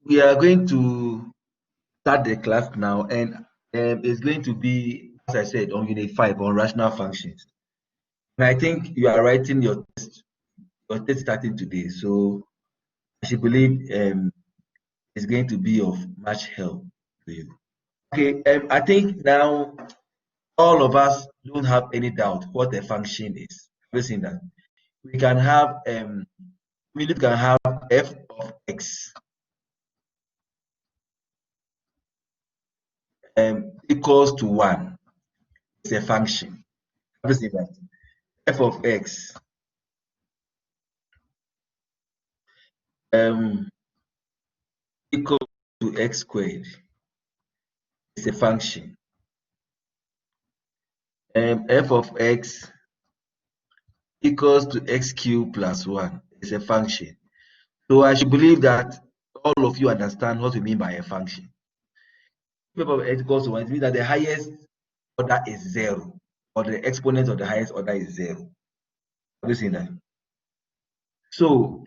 we are going to start the class now, and it's going to be, as I said, on Unit 5 on rational functions. And I think you are writing your test starting today, so I should believe it's going to be of much help to you. Okay, I think now all of us don't have any doubt what a function is. Have you seen that? We can have f of x equals to 1. It's a function. Have you seen that? F of x equal to x squared is a function. F of x equals to x cubed plus 1 is a function. So I should believe that all of you understand what we mean by a function. F of x equals to 1, it means that the highest order is 0, or the exponent of the highest order is 0. Have you seen that? So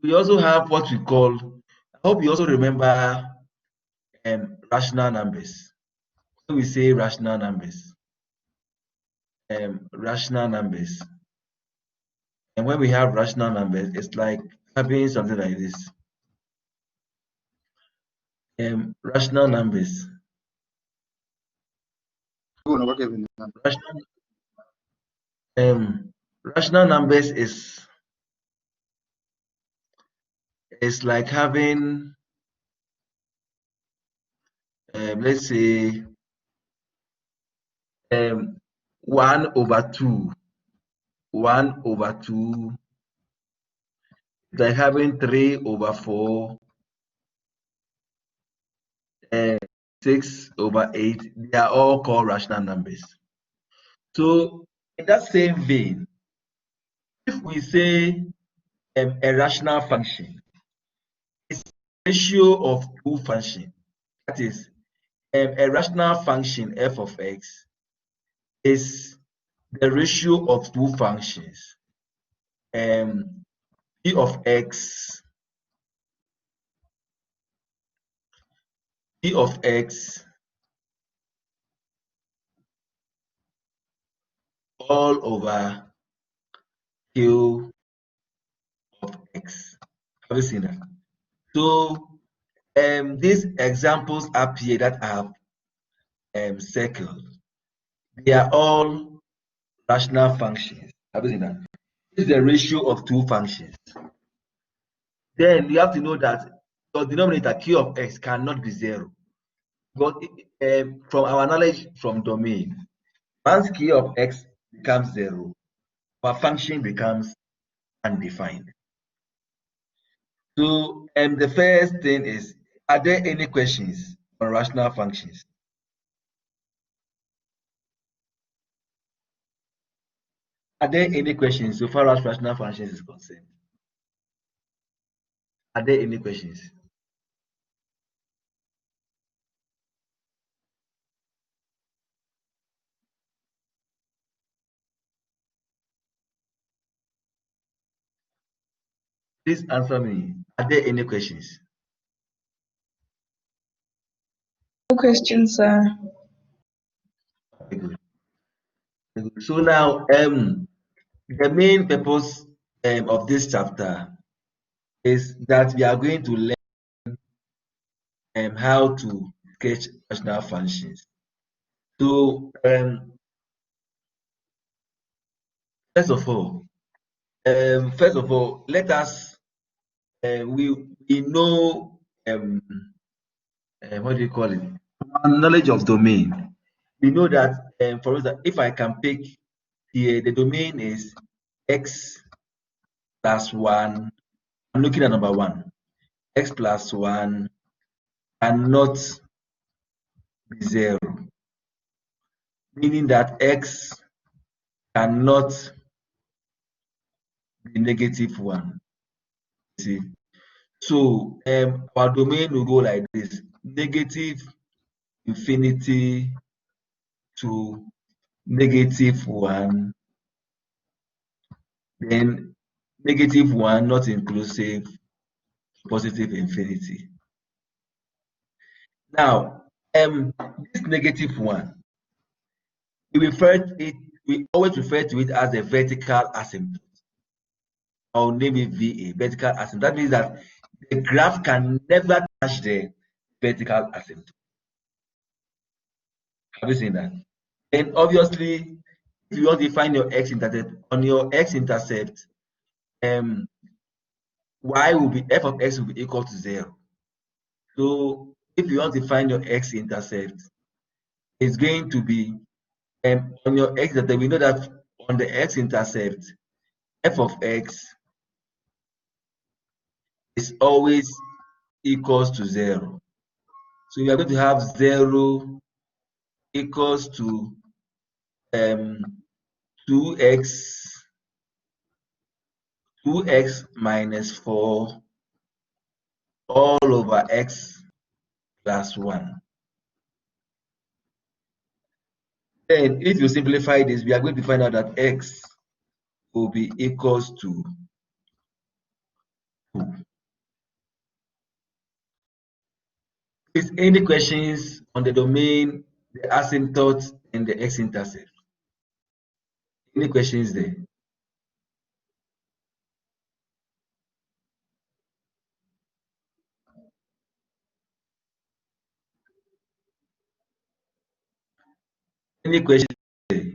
we also have what we call, I hope you also remember rational numbers. When we say rational numbers, and when we have rational numbers, it's like having something like this. Rational numbers. Rational numbers is like having, let's say, 1 over 2. 1 over 2. It's like having 3 over 4. 6 over 8. They are all called rational numbers. So in that same vein, if we say a rational function is a ratio of two functions, that is, a rational function f of x is the ratio of two functions, p of x all over q of x. Have you seen that? So these examples up here that I have circled, they are all rational functions. Have you seen that? This is the ratio of two functions. Then you have to know that your denominator q of x cannot be 0. But from our knowledge from domain, once q of x becomes 0, our function becomes undefined. So the first thing is, are there any questions on rational functions? Are there any questions so far as rational functions is concerned? Are there any questions? Please answer me. Are there any questions? No questions, sir. Very good. Very good. So now, the main purpose of this chapter is that we are going to learn how to sketch rational functions. So first of all, let us we know what do you call it? Knowledge of domain. We know that, for instance, if I can pick here, the domain is x plus 1. I'm looking at number 1. X plus 1 cannot be 0, meaning that x cannot be -1. See, so our domain will go like this: negative infinity to -1, then -1 not inclusive positive infinity. Now, this negative one, we always refer to it as a vertical asymptote. I'll name it VA, vertical asymptote. That means that the graph can never touch the vertical asymptote. Have you seen that? And obviously, if you want to find your x-intercept, on your x-intercept, y will be f of x will be equal to 0. So if you want to find your x-intercept, it's going to be on your x-intercept. We know that on the x-intercept, f of x is always equals to 0. So we are going to have 0 equals to 2x minus 4 all over x plus 1. Then if you simplify this, we are going to find out that x will be equals to 2. Is any questions on the domain, the asymptote, and the x-intercept? Any questions there? Any questions there?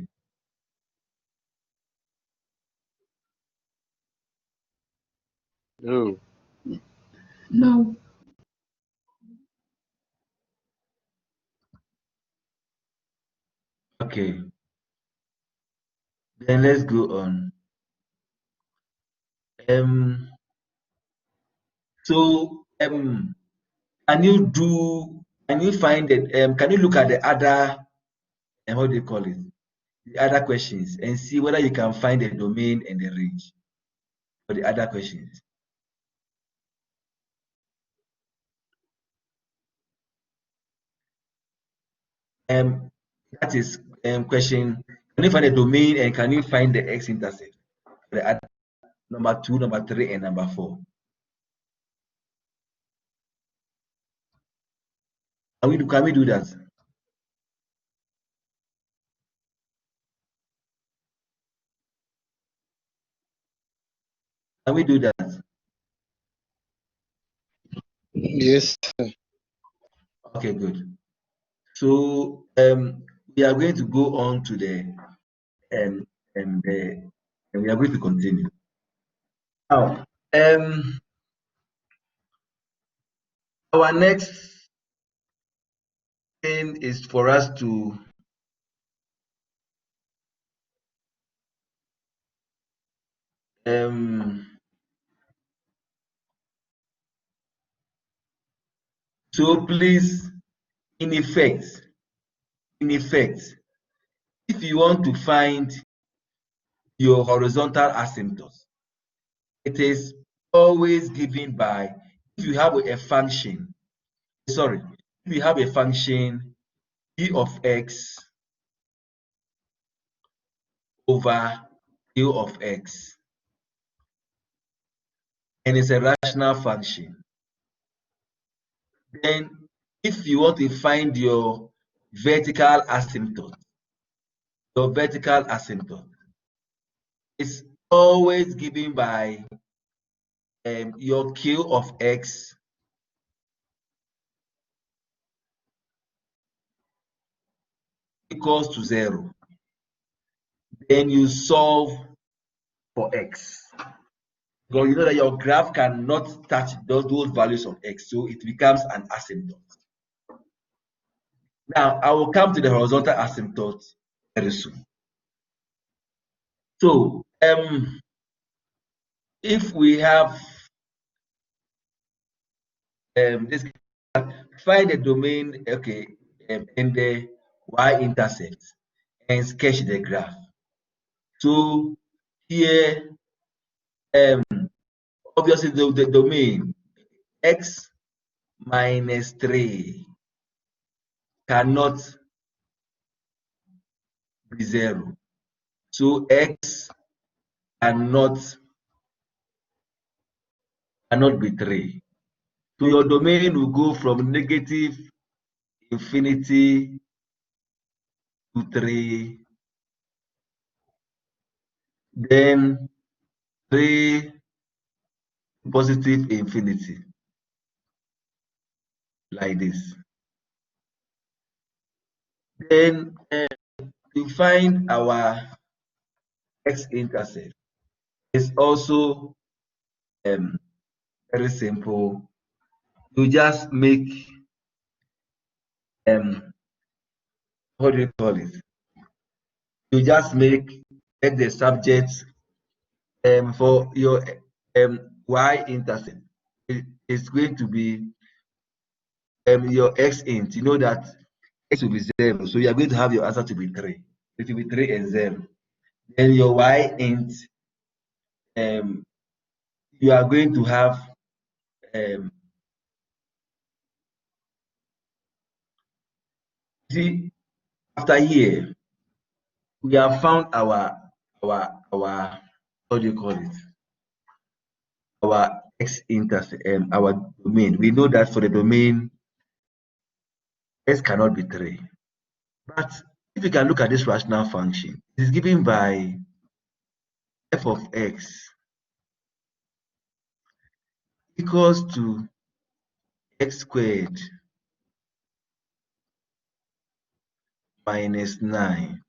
No. No. Okay, then let's go on. So can you find it? Can you look at the other what do you call it? The other questions and see whether you can find the domain and the range for the other questions. That is question. Can you find the domain and can you find the x-intercept? The other, number 2, number 3, and number 4. Can we do that? Can we do that? Yes. Okay, good. So we are going to go on to the and we are going to continue. Now, our next thing is for us to so please, in effect, if you want to find your horizontal asymptote, it is always given by, if you have a function, sorry, if you have a function p of x over q of x, and it's a rational function, then if you want to find your vertical asymptote, is always given by your q of x equals to 0. Then you solve for x. Because you know that your graph cannot touch those values of x, so it becomes an asymptote. Now, I will come to the horizontal asymptote very soon. So, if we have this, find the domain, okay, in the y-intercept and sketch the graph. So here, obviously the domain x minus 3 cannot be 0. So x cannot be 3. So your domain will go from negative infinity to 3, then 3 to positive infinity, like this. Then to find our x-intercept, it's also very simple. You just make what do you call it? You just make the subject for your y-intercept. It's going to be your x-int. You know that x will be 0, so you are going to have your answer to be 3. It will be 3 and 0. Then your y-int, you are going to have see, after here we have found our what do you call it, our x-intercept, our domain. We know that for the domain x cannot be 3, but if you can look at this rational function, it is given by f of x equals to x squared minus 9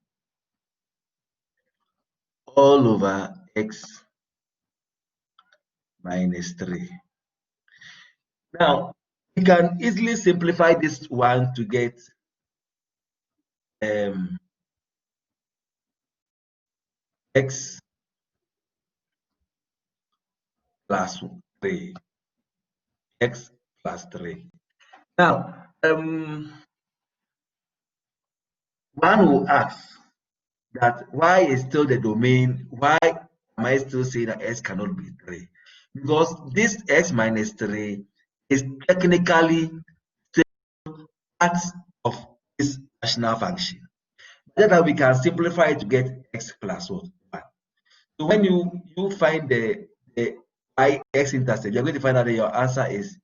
all over x minus 3. Now, we can easily simplify this one to get x plus 3. X plus 3. Now, one will ask that why is still the domain? Why am I still saying that x cannot be 3? Because this x minus 3 is technically still part of this rational function. But that we can simplify it to get x plus what? 1. So when you find the y x-intercept, you're going to find out that your answer is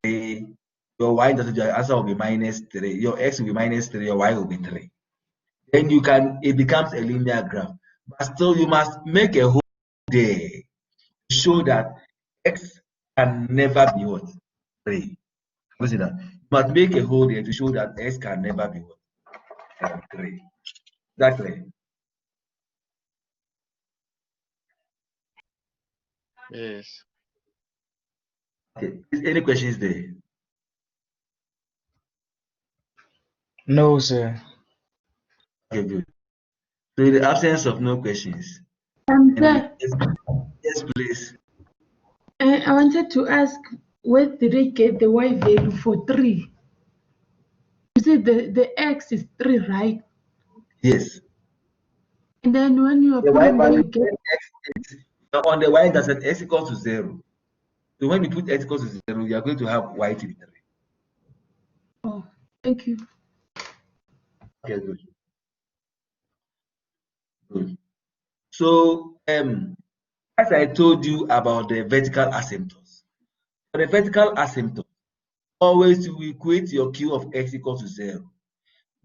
3. Your y-intercept, your answer will be minus 3. Your x will be minus 3. Your y will be 3. Then it becomes a linear graph. But still, you must make a hole there to show that x can never be what? 3. You see that? You must make a hole there to show that x can never be what? 3. Exactly. Yes. Okay. Any questions there? No, sir. Okay, good. So in the absence of no questions, and we Sir, yes, please. I wanted to ask, where did they get the y value for 3? You said the x is 3, right? Yes. And then when you are The y putting there, value you get, when x is on the y-intercept x equals to 0. So when you put x equals to 0, you are going to have y to be 3. oh, thank you. Okay, good. Good. So as I told you about the vertical asymptotes, for the vertical asymptote, always you equate your q of x equals to 0.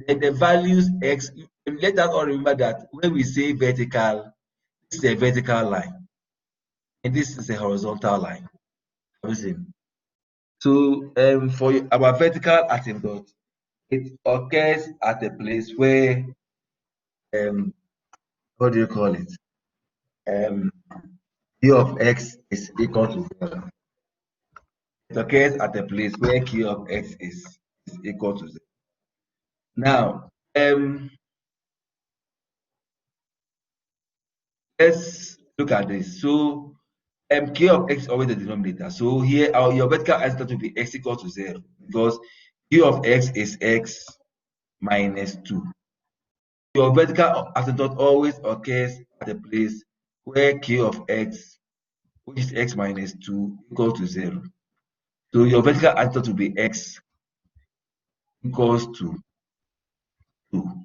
Then the values x, let us all remember that when we say vertical, this is a vertical line, and this is a horizontal line. So for our vertical asymptote, it occurs at a place where what do you call it? Q of x is equal to 0. It occurs at a place where q of x is equal to 0. Now, let's look at this. So, q of x is always the denominator. So here, your vertical asymptote will be x equal to 0 because q of x is x minus 2. Your vertical asymptote always occurs at a place where q of x, which is x minus 2, equal to 0. So your vertical asymptote will be x equals to 2.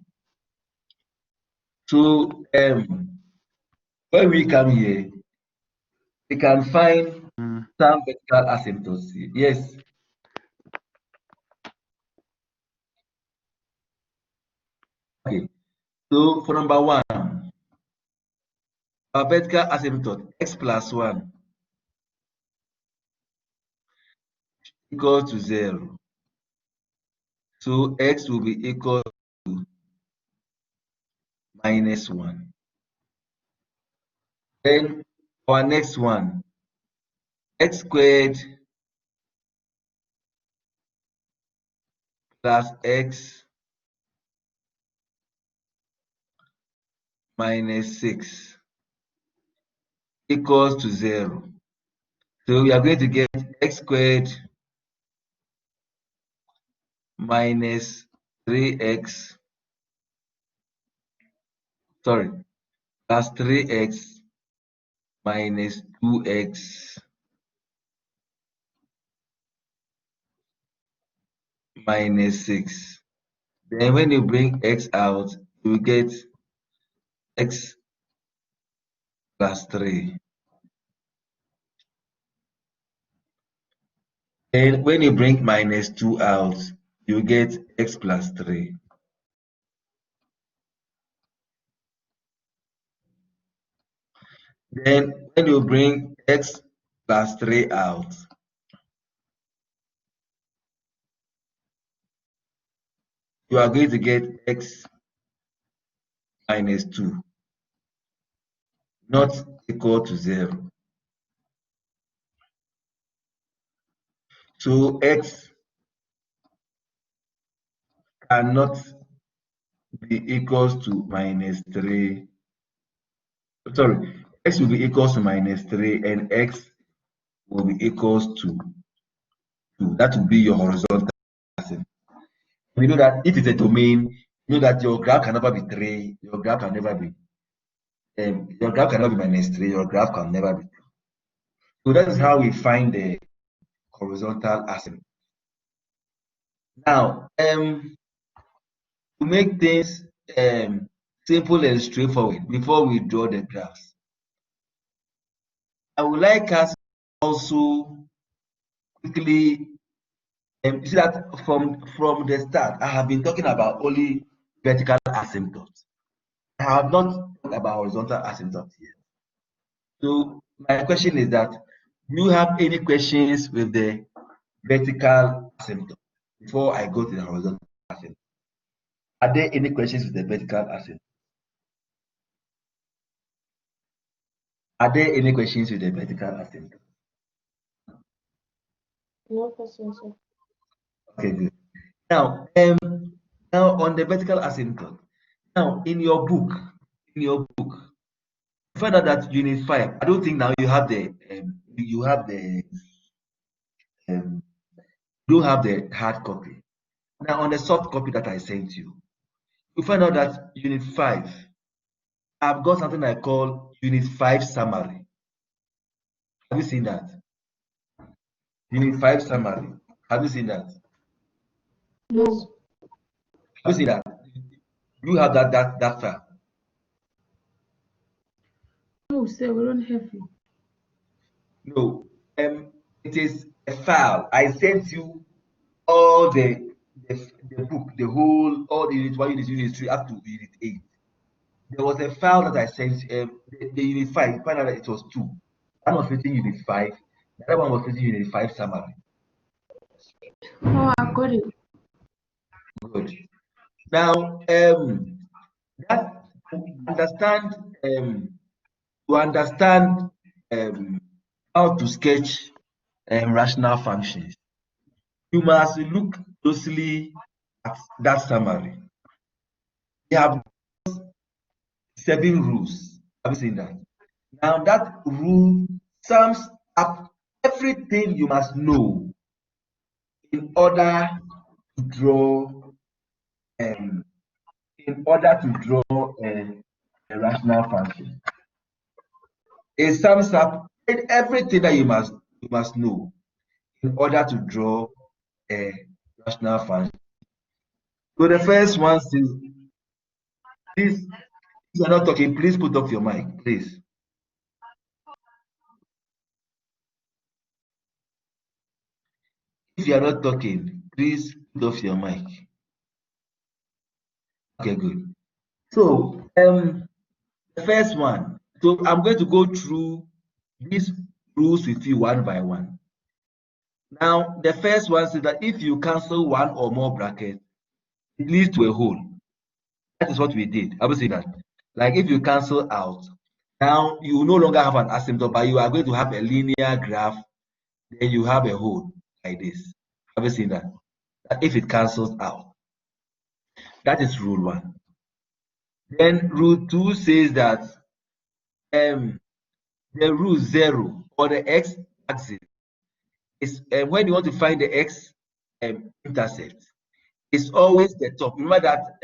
So when we come here, we can find Some vertical asymptotes. Yes. Okay. So for number one, our vertical asymptote x plus 1 equals to 0. So x will be equal to minus 1. Then our next one, x squared plus x minus 6 equals to 0. So we are going to get x squared minus 3x, sorry, plus 3x minus 2x minus 6. Then when you bring x out, you will get x plus 3. And when you bring minus 2 out, you get x plus 3. Then when you bring x plus 3 out, you are going to get x minus 2, not equal to 0. So x cannot be equals to minus 3. Sorry, x will be equals to minus 3 and x will be equals to 2. That will be your horizontal axis. We know that if it's a domain, you know that your graph can never be 3, your graph can never be your graph cannot be minus 3, your graph can never be 2. So that is how we find the horizontal axis. Now, to make things simple and straightforward before we draw the graphs, I would like us also quickly you see that from the start, I have been talking about only vertical asymptotes. I have not talked about horizontal asymptotes yet. So my question is that, do you have any questions with the vertical asymptote before I go to the horizontal asymptote? Are there any questions with the vertical asymptote? Are there any questions with the vertical asymptote? No question, sir. Okay, good. Now, now on the vertical asymptote. Now, in your book, you find out that unit 5. I don't think now um, you have the hard copy. Now, on the soft copy that I sent you, you find out that unit 5, I've got something I call unit 5 summary. Have you seen that? Unit 5 summary. Have you seen that? No. Have you seen that? You have that file. No, sir, we don't have it. No, it is a file. I sent you all the book, the whole, all the unit 1, unit 2, unit 3, up to unit 8. There was a file that I sent, the unit 5, you find out that it was 2. One was written unit 5, the other one was written unit 5 summary. Oh, I got it. Good. Now, that understand to understand how to sketch rational functions, you must look closely at that summary. We have 7 rules. Have you seen that? Now that rule sums up everything you must know in order to draw um, a rational function. It sums up everything that you must know in order to draw a rational function. So the first one says, please, if you're not talking, please put off your mic, please. If you are not talking, please put off your mic. Okay, good. So, the first one. So I'm going to go through these rules with you one by one. Now, the first one says that if you cancel one or more brackets, it leads to a whole. That is what we did. I will say that. Like if you cancel out, now you no longer have an asymptote, but you are going to have a linear graph. Then you have a whole like this. Have you seen that? That if it cancels out. That is rule one. Then rule two says that the rule zero or the x-axis is when you want to find the x-intercept, it's always the top. Remember that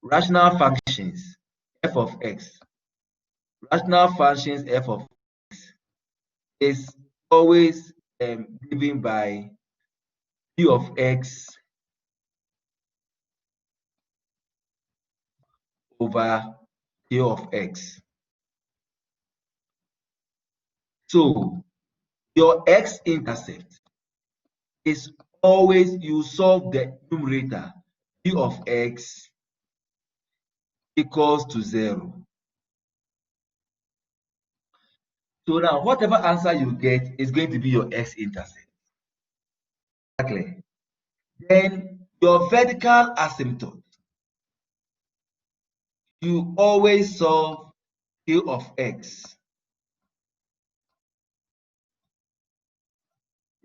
rational functions f of x, rational functions f of x is always given by p of x over k of x. So your x-intercept is always you solve the numerator p of x equals to 0. So now whatever answer you get is going to be your x-intercept. Exactly. Then your vertical asymptote, you always solve k of x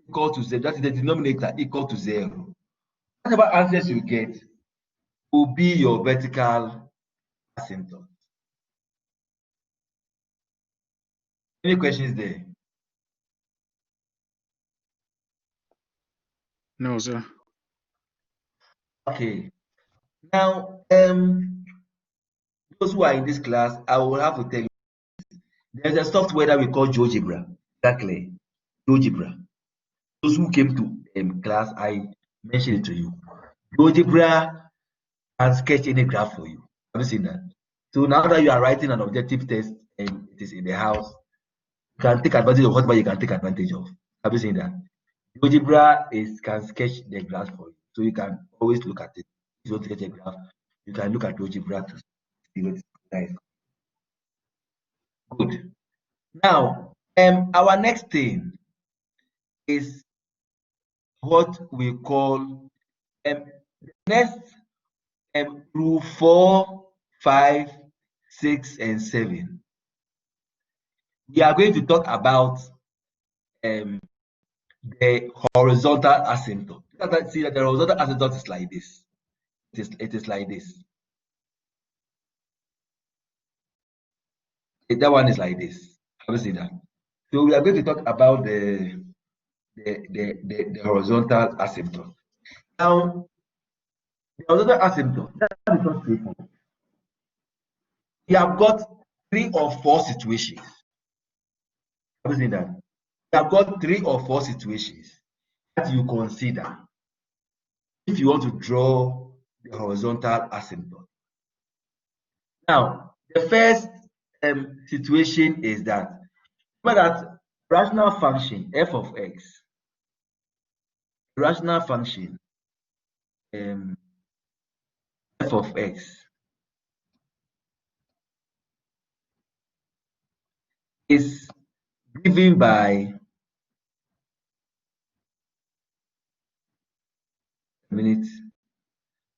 equal to 0. That is the denominator equal to 0. Whatever answers you get will be your vertical asymptote. Any questions there? No, sir. Okay. Now, those who are in this class, I will have to tell you, there's a software that we call GeoGebra. Exactly. GeoGebra. Those who came to class, I mentioned it to you. GeoGebra can sketch any graph for you. Have you seen that? So now that you are writing an objective test and it is in the house, you can take advantage of whatever you can take advantage of. Have you seen that? GeoGebra can sketch the graph for you. So you can always look at it. If you want to sketch a graph, you can look at GeoGebra to see what it is. Good. Now, our next thing is what we call next rule 4, 5, 6, and 7. We are going to talk about the horizontal asymptote. See that the horizontal asymptote is like this. It is like this. That one is like this. Have you seen that? So we are going to talk about the horizontal asymptote. Now, the horizontal asymptote, that is not straightforward. We have got 3 or 4 situations. Have you seen that? We have got 3 or 4 situations that you consider if you want to draw the horizontal asymptote. Now, the first situation is that remember that rational function f of x, rational function f of x is given by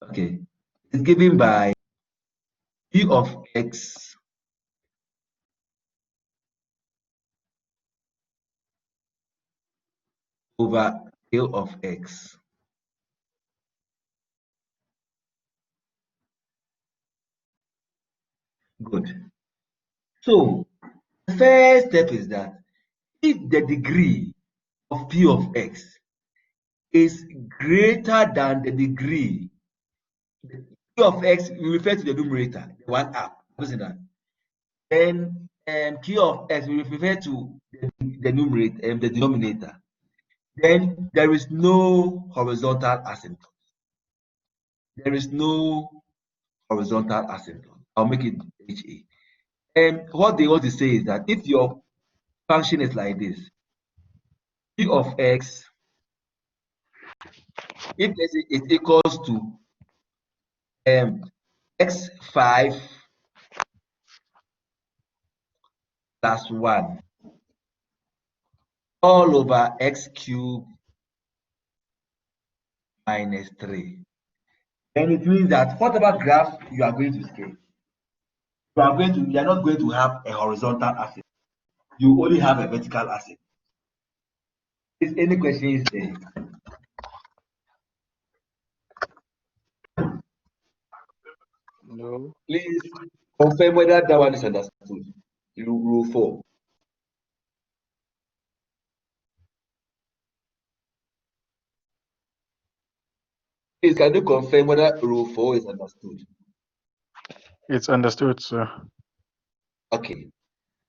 okay, it's given by p of x over k of x. Good. So the first step is that if the degree of p of x is greater than the degree p of x, we refer to the numerator, the one up. Listen that. Then q of x, we refer to the numerator, the denominator. Then there is no horizontal asymptote. There is no horizontal asymptote. I'll make it HA. And what they want to say is that if your function is like this, p of x if let's say it equals to x5 plus 1 all over x cubed minus 3, then it means that whatever graph you are going to scale, you are not going to have a horizontal axis. You only have a vertical axis. Is any questions there? No. Please confirm whether that one is understood. Rule 4. Please, can you confirm whether rule 4 is understood? It's understood, sir. Okay.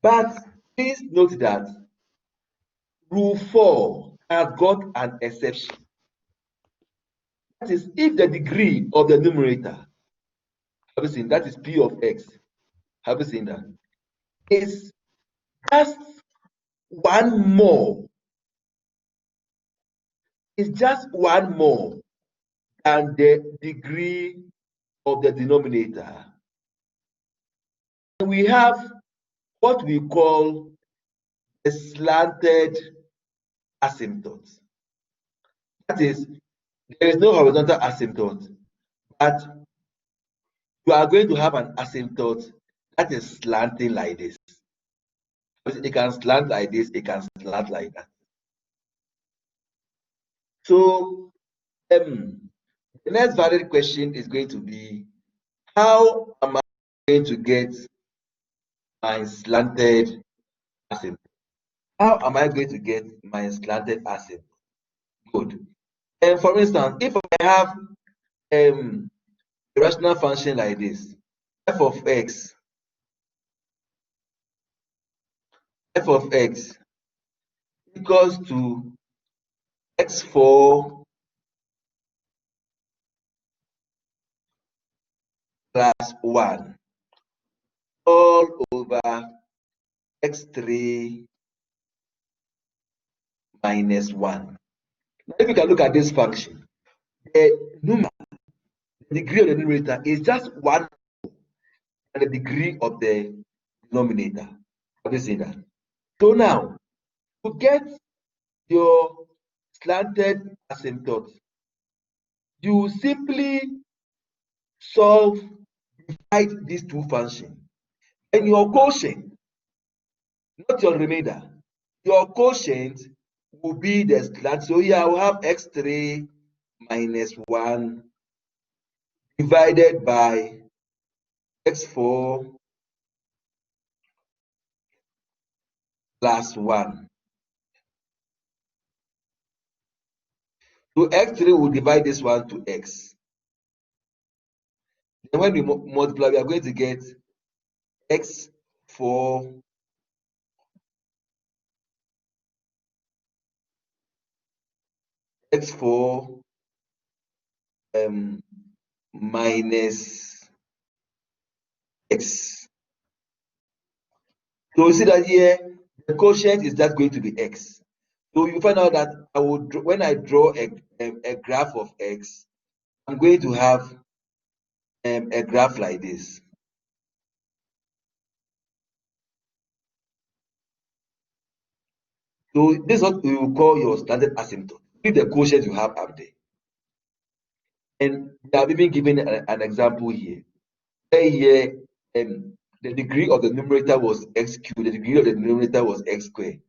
But please note that rule 4 has got an exception. That is, if the degree of the numerator, have you seen that is P of x? Have you seen that? Is just one more. It's just one more than the degree of the denominator. We have what we call a slanted asymptote. That is, there is no horizontal asymptote, but you are going to have an asymptote that is slanting like this. It can slant like this, it can slant like that. So the next valid question is going to be, how am I going to get my slanted asymptote? How am I going to get my slanted asymptote? Good. And for instance, if I have a rational function like this, f of x equals to x4 plus 1 all over x3 minus 1. Now, if you can look at this function, the degree of the numerator is just 1 and the degree of the denominator. Have you seen that? So now, to get your slanted asymptote, you simply divide these two functions, and your quotient, not your remainder, your quotient will be the slant. So here I will have x3 minus 1 divided by x4 plus 1. So x3 will divide this one to x. Then when we multiply, we are going to get x4 minus x. So you see that here the quotient is just going to be x. So you find out that when I draw a graph of x, I'm going to have a graph like this. So this is what we will call your standard asymptote. If the quotient you have up there. And we have even given an example here. Here, the degree of the numerator was x cubed, the degree of the denominator was x squared.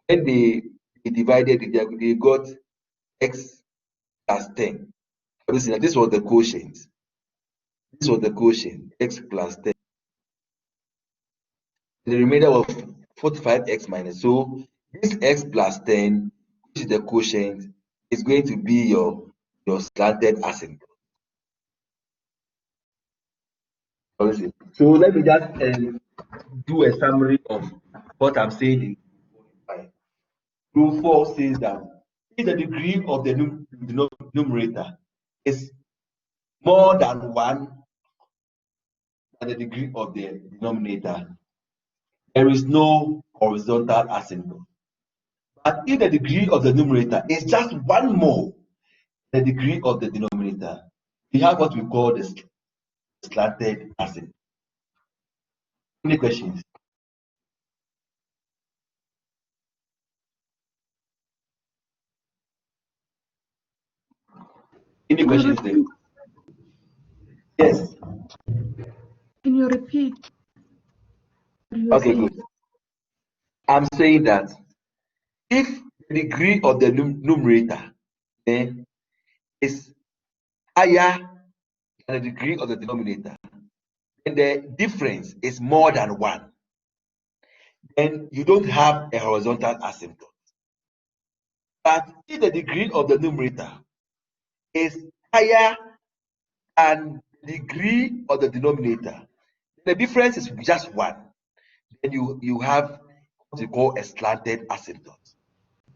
When they divided it, they got x plus 10. Obviously, this was the quotient. This was the quotient, x plus 10. The remainder was 45x minus. So this x plus 10, which is the quotient, is going to be your slanted asymptote. So let me just do a summary of what I'm saying in rule 4 says that if the degree of the numerator is more than 1 than the degree of the denominator, there is no horizontal asymptote. But if the degree of the numerator is just 1 more the degree of the denominator, we have what we call the slanted asymptote. Any questions? Any Can you questions there? repeat? Yes. Can you repeat what you Okay, saying? good. I'm saying that if the degree of the numerator is higher than the degree of the denominator, and the difference is more than 1, then you don't have a horizontal asymptote. But if the degree of the numerator is higher than the degree of the denominator, the difference is just 1, then you have what we call a slanted asymptote.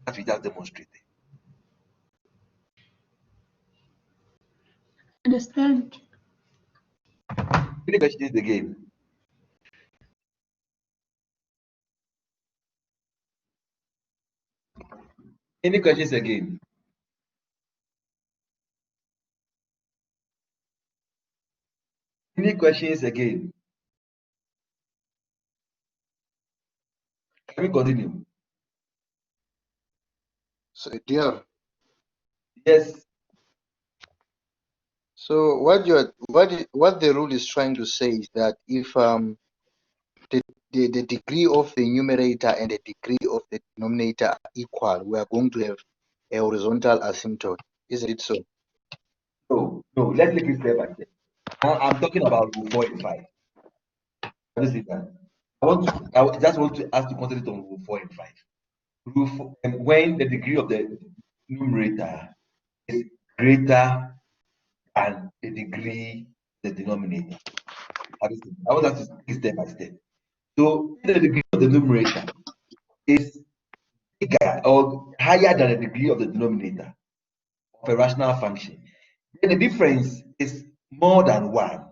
That we just demonstrated. Understand? Any questions again? Any questions again? Any questions again? Can we continue? So, dear, Yes. so what the rule is trying to say is that if the degree of the numerator and the degree of the denominator are equal, we are going to have a horizontal asymptote. Isn't it so? No. Let's take it step by step. Now I'm talking about rule 4 and 5. Have you seen that? I just want to ask to concentrate on rule 4 and 5. Rule 4, and when the degree of the numerator is greater than the degree of the denominator. Have you seen? I want us to take it step by step. So if the degree of the numerator is bigger or higher than the degree of the denominator of a rational function, then the difference is more than 1.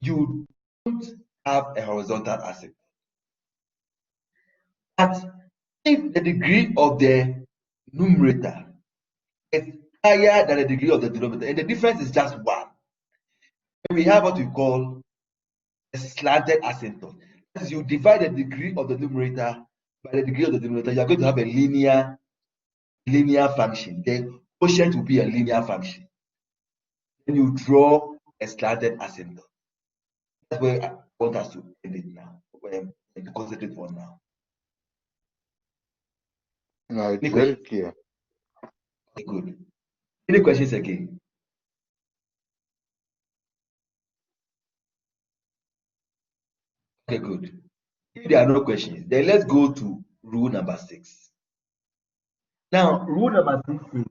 You don't have a horizontal asymptote. But if the degree of the numerator is higher than the degree of the denominator, and the difference is just 1, we have what we call a slanted asymptote. As you divide the degree of the numerator by the degree of the denominator, you are going to have a linear function. The quotient will be a linear function. Then you draw a slanted asymptote. That's where I want us to end it now. To concentrate on now. No, it's Any very questions? clear. Okay, good. Any questions again? Okay, good. If there are no questions, then let's go to rule number 6. Now, rule number 6 says,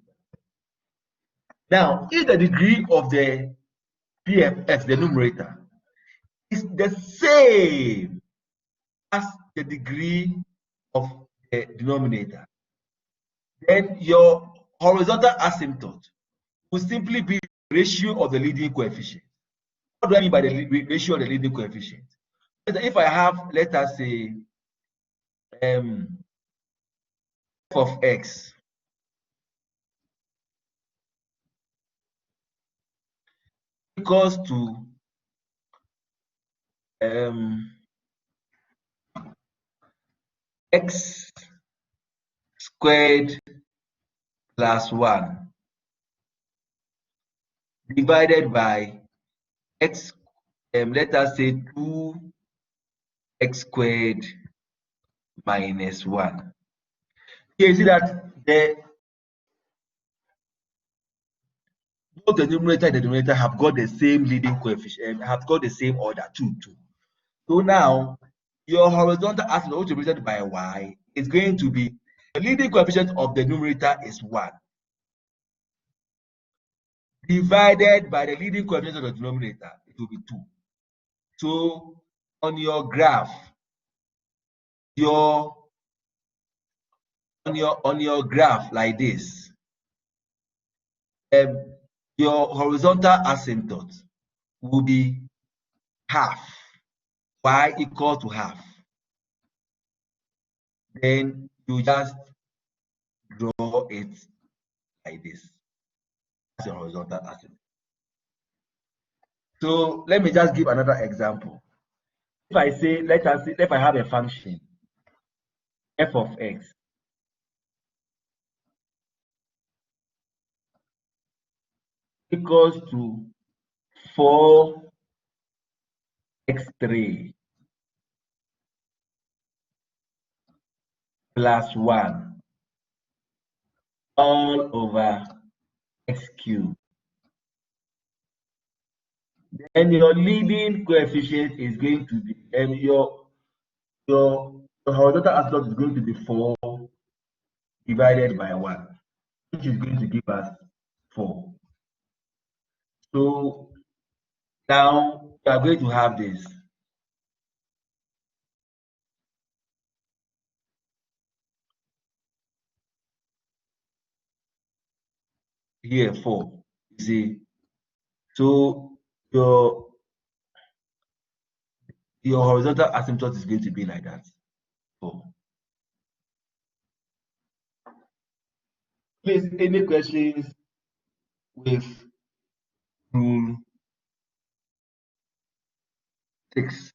now, if the degree of the PFX, the numerator, is the same as the degree of the denominator, then your horizontal asymptote will simply be the ratio of the leading coefficient. What do I mean by the ratio of the leading coefficient? If I have, let us say, f of x equals to x squared plus 1 divided by x, let us say 2x squared minus 1. Here you see that both the numerator and the denominator have got the same leading coefficient, have got the same order, 2. So now your horizontal asymptote, which is represented by y, is going to be the leading coefficient of the numerator is 1 divided by the leading coefficient of the denominator, it will be 2. So on your graph, on your graph like this, your horizontal asymptote will be half, y equal to half. Then you just draw it like this. That's a horizontal asymptote. So let me just give another example. If I say, let us say, if I have a function f of x equals to 4x3 plus 1 all over x cubed, then your leading coefficient is going to be your horizontal asymptote is going to be 4 divided by 1, which is going to give us 4. So now we are going to have this. Here 4. You see, so your horizontal asymptote is going to be like that. 4. Please, any questions with rule 6?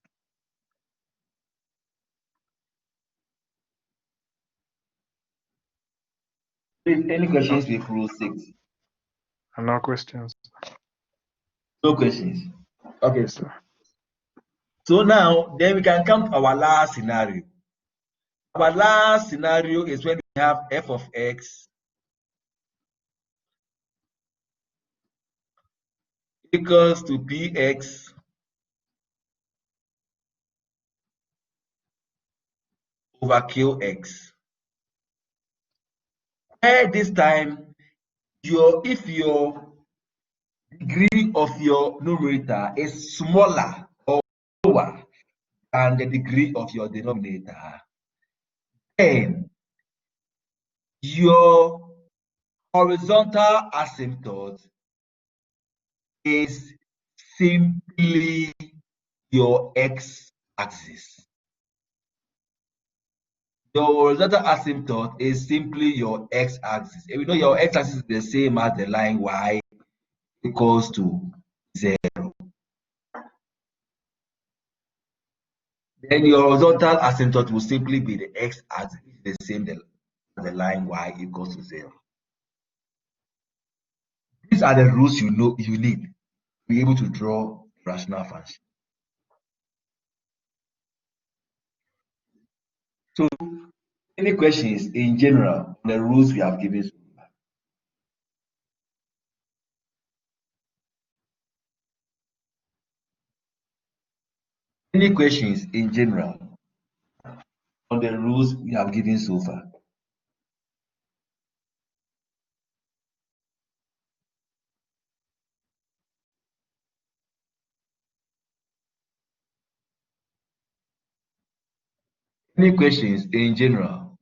Please, any questions with rule 6? No questions. No questions. Okay. Yes, sir. So now, then we can come to our last scenario. Our last scenario is when we have f of x equals to px over qx. At this time, if your degree of your numerator is smaller or lower than the degree of your denominator, then your horizontal asymptote is simply your x-axis. Your horizontal asymptote is simply your x-axis. If you know your x-axis is the same as the line y equals to 0, then your horizontal asymptote will simply be the x-axis, the same as the line y equals to 0. These are the rules you need to be able to draw a rational function. So, any questions in general on the rules we have given? Any questions in general on the rules we have given so far? Any questions in general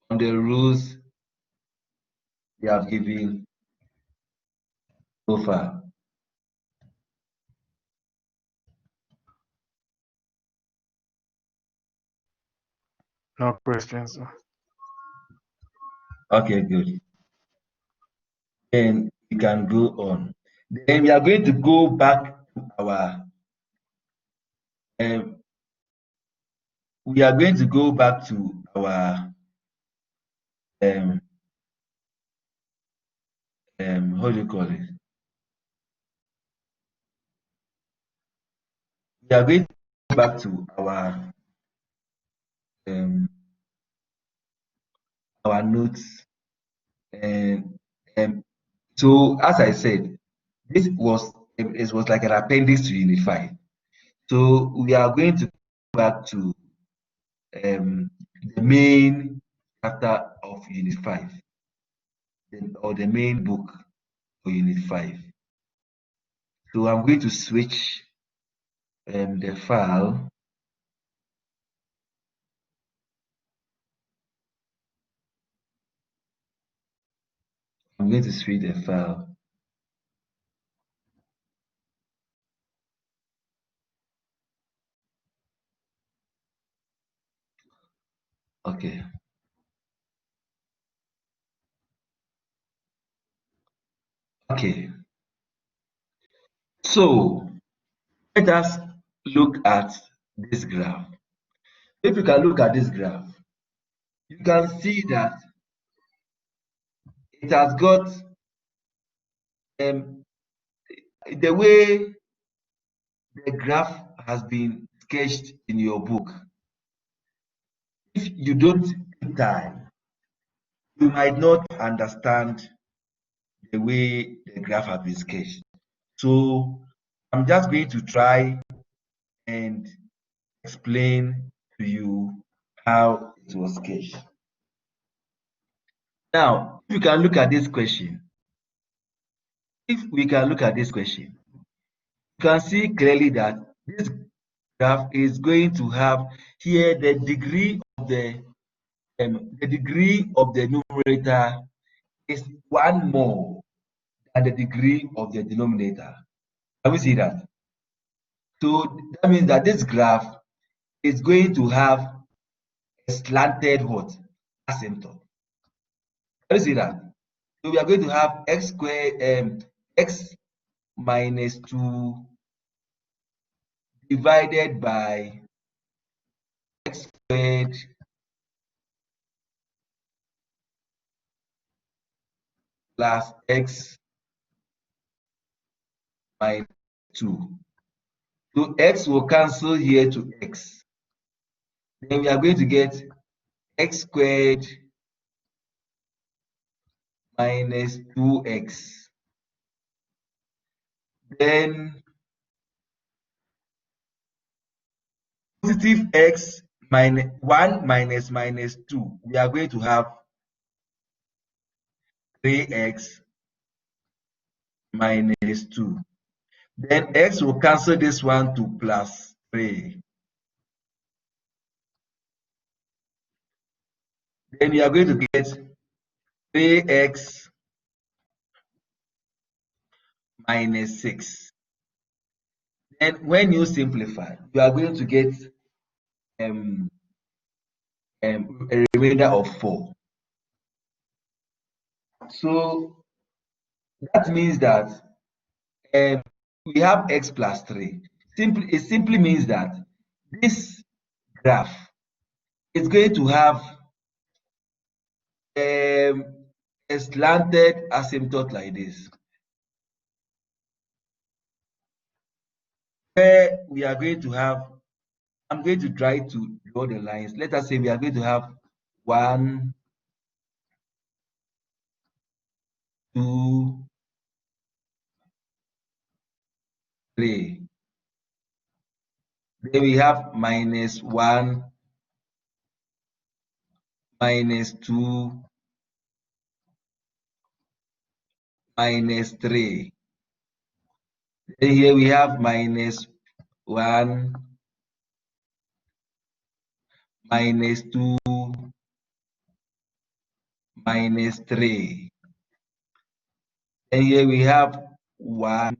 on the rules we have given so far? No questions, sir. Okay, good. Then we can go on. Then we are going to go back to our um, we are going to go back to our how do you call it? We are going to go back to um, our notes, and so as I said, this was it was like an appendix to Unit 5. So we are going to go back to the main chapter of Unit 5, or the main book for Unit 5. So I'm going to switch the file. I'm going to switch the file. Okay. Okay, so let us look at this graph. If you can look at this graph, you can see that it has got um, the way the graph has been sketched in your book. If you don't take time, you might not understand the way the graph has been sketched. So I'm just going to try and explain to you how it was sketched. Now, if you can look at this question, if we can look at this question, you can see clearly that this graph is going to have here the degree of the numerator is one more than the degree of the denominator. Can we see that? So that means that this graph is going to have a slanted what? Asymptote. Can you see that? So we are going to have x squared x minus 2 divided by x squared plus x minus 2. So x will cancel here to x. Then we are going to get x squared minus 2x. Then positive x minus 1 minus 2. We are going to have 3x minus 2. Then x will cancel this one to plus 3. Then you are going to get 3x minus 6. Then when you simplify, you are going to get a remainder of 4. So that means that we have x plus 3. It simply means that this graph is going to have a slanted asymptote like this, where we are going to have, I'm going to try to draw the lines. Let us say we are going to have 1, 2, 3. Then we have minus 1, minus 2, minus 3. Then here we have minus 1, minus 2, minus 3. And here we have 1,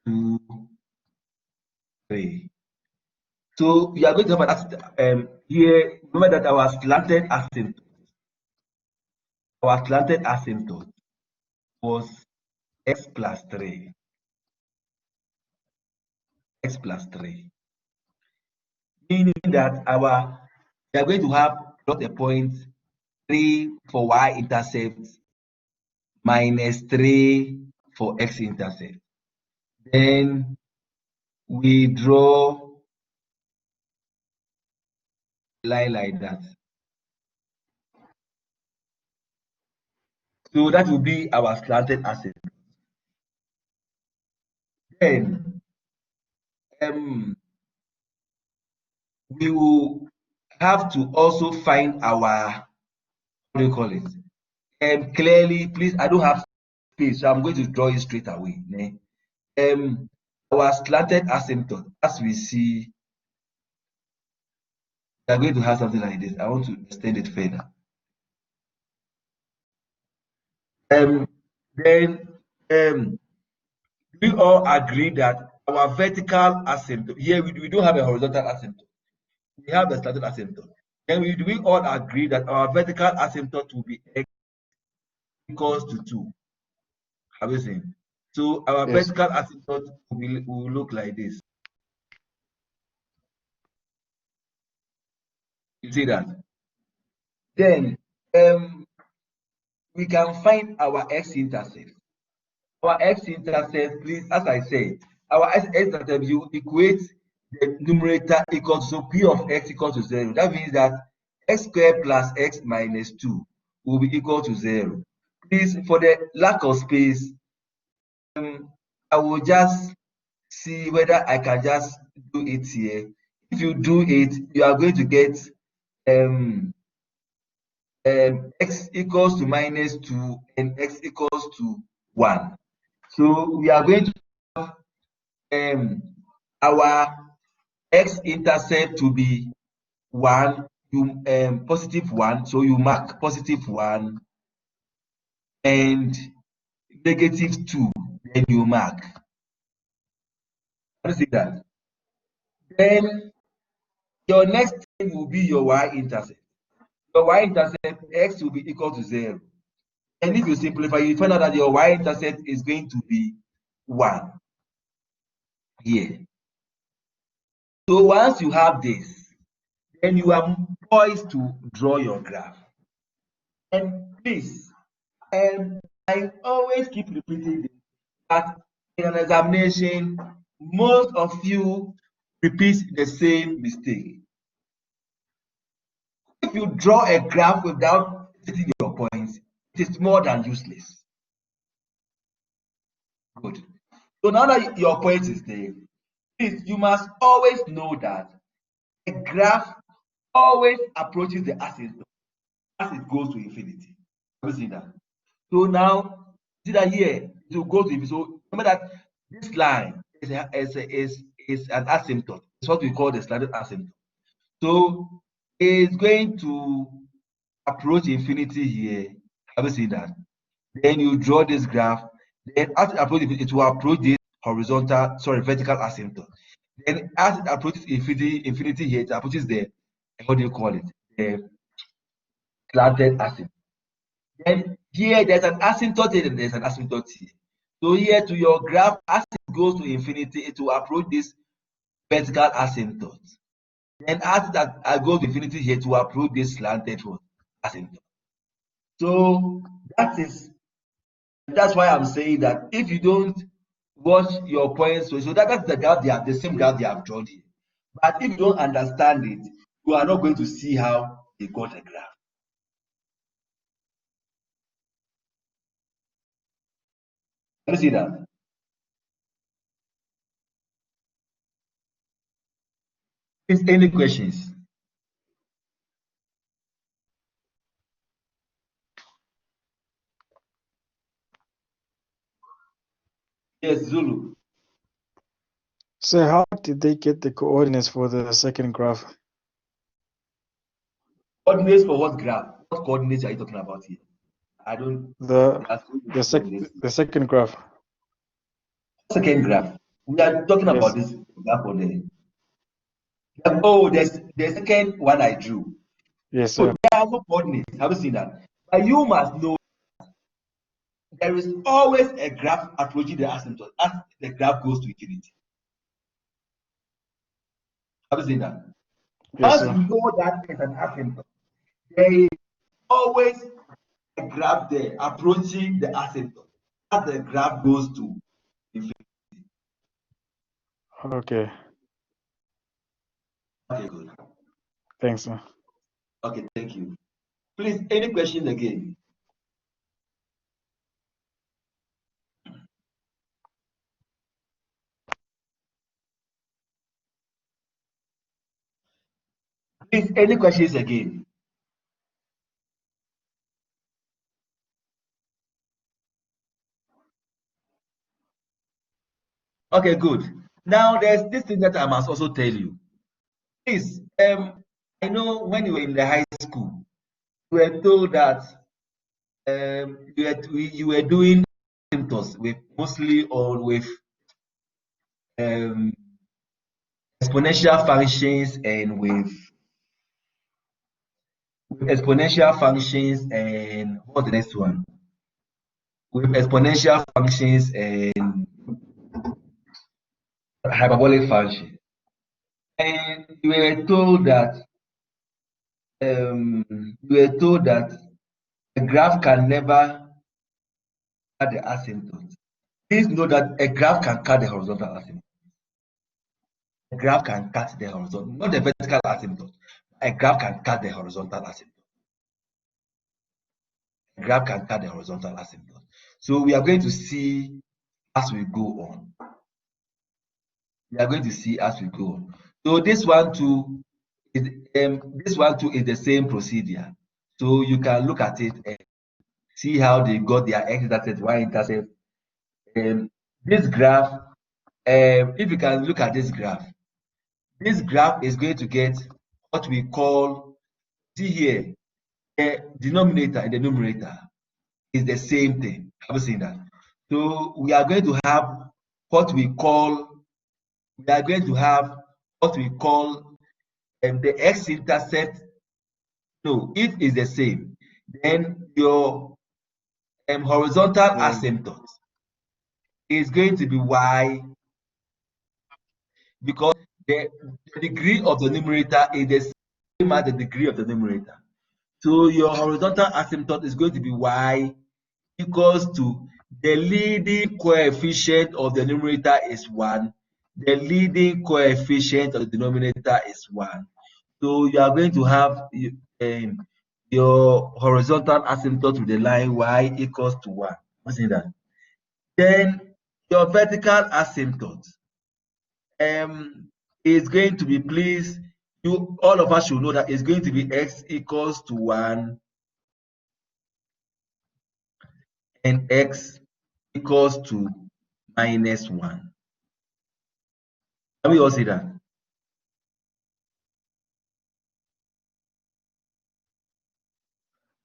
2, 3. So we are going to have here. Remember that our slanted asymptote was x plus 3. X plus 3. Meaning that we are going to have plot a point 3 for y-intercept minus 3 for x-intercept. Then we draw a line like that. So that will be our slanted asymptote. Then we will have to also find our, what do you call it? And clearly, please, I don't have space, so I'm going to draw it straight away. Our slanted asymptote, as we see, we are going to have something like this. I want to extend it further. Then we all agree that our vertical asymptote, here we don't have a horizontal asymptote. We have a slanted asymptote. Then we all agree that our vertical asymptote will be x equals to 2. Have you seen? So our Yes. vertical asymptote will look like this. You see that? Then we can find our x-intercept. Our x-intercept, please, as I said, our x-intercept, you equate the numerator equals to p of x equals to 0. That means that x squared plus x minus 2 will be equal to 0. Please, for the lack of space, I will just see whether I can just do it here. If you do it, you are going to get x equals to minus 2 and x equals to 1. So we are going to have our x-intercept to be 1, positive 1. So you mark positive 1 and negative 2. Then you mark. You see that? Then your next thing will be your y-intercept. Your y-intercept, x will be equal to 0. And if you simplify, you find out that your y-intercept is going to be 1 here. So once you have this, then you are poised to draw your graph. And please, I always keep repeating this, that in an examination, most of you repeat the same mistake. If you draw a graph without hitting your points, it is more than useless. Good. So now that your point is there, please, you must always know that a graph always approaches the asymptote as it goes to infinity. Have you seen that? So now, see that here, it will go to infinity. So remember that this line is an asymptote. It's what we call the standard asymptote. So it's going to approach infinity here. Have you seen that? Then you draw this graph. Then as it approaches, it will approach this vertical asymptote. Then as it approaches infinity here, it approaches the, what do you call it? The slanted asymptote. Then here there's an asymptote here, and there's an asymptote here. So here to your graph, as it goes to infinity, it will approach this vertical asymptote. Then as it goes to infinity here, it will approach this slanted asymptote. So that's why I'm saying that if you don't watch your points, so that's the graph the same graph they have drawn here. But if you don't understand it, you are not going to see how they got a graph. Can you see that? Is any questions? Yes, Zulu. So how did they get the coordinates for the second graph? Coordinates for what graph? What coordinates are you talking about here? I don't. The Coordinates. the second graph. Second graph. We are talking about Yes. this graph on the. Oh, there's the second one I drew. Yes, So sir. there are no coordinates. Have you seen that? But you must know there is always a graph approaching the asymptote as the graph goes to infinity. Have you seen that? Yes, Once sir. you know that is an asymptote, there is always a graph there approaching the asymptote as the graph goes to infinity. Okay. Okay, good. Thanks, sir. Okay, thank you. Please, any question again? Please, any questions again? Okay, good. Now there's this thing that I must also tell you. Please, I know when you were in the high school, you were told that you were doing symptoms with mostly or with um, exponential functions and with exponential functions and what's the next one? with exponential functions and hyperbolic functions. And you were told that a graph can never cut the asymptote. Please know that a graph can cut the horizontal asymptote. A graph can cut the horizontal, not the vertical asymptote. A graph can cut the horizontal asymptote. A graph can cut the horizontal asymptote. So we are going to see as we go on. We are going to see as we go on. So this one too is the same procedure. So you can look at it and see how they got their x-intercept, y-intercept. This graph, if you can look at this graph is going to get what we call, see here, the denominator and the numerator is the same thing. Have you seen that? So we are going to have what we call, the x-intercept. No, it is the same. Then your horizontal asymptote is going to be y, because the degree of the numerator is the same as the degree of the numerator. So your horizontal asymptote is going to be y equals to the leading coefficient of the numerator is 1. The leading coefficient of the denominator is 1. So you are going to have your horizontal asymptote with the line y equals to 1. What's in that? Then your vertical asymptote is going to be, please, all of us should know that it's going to be x equals to 1 and x equals to minus 1. Can we all see that?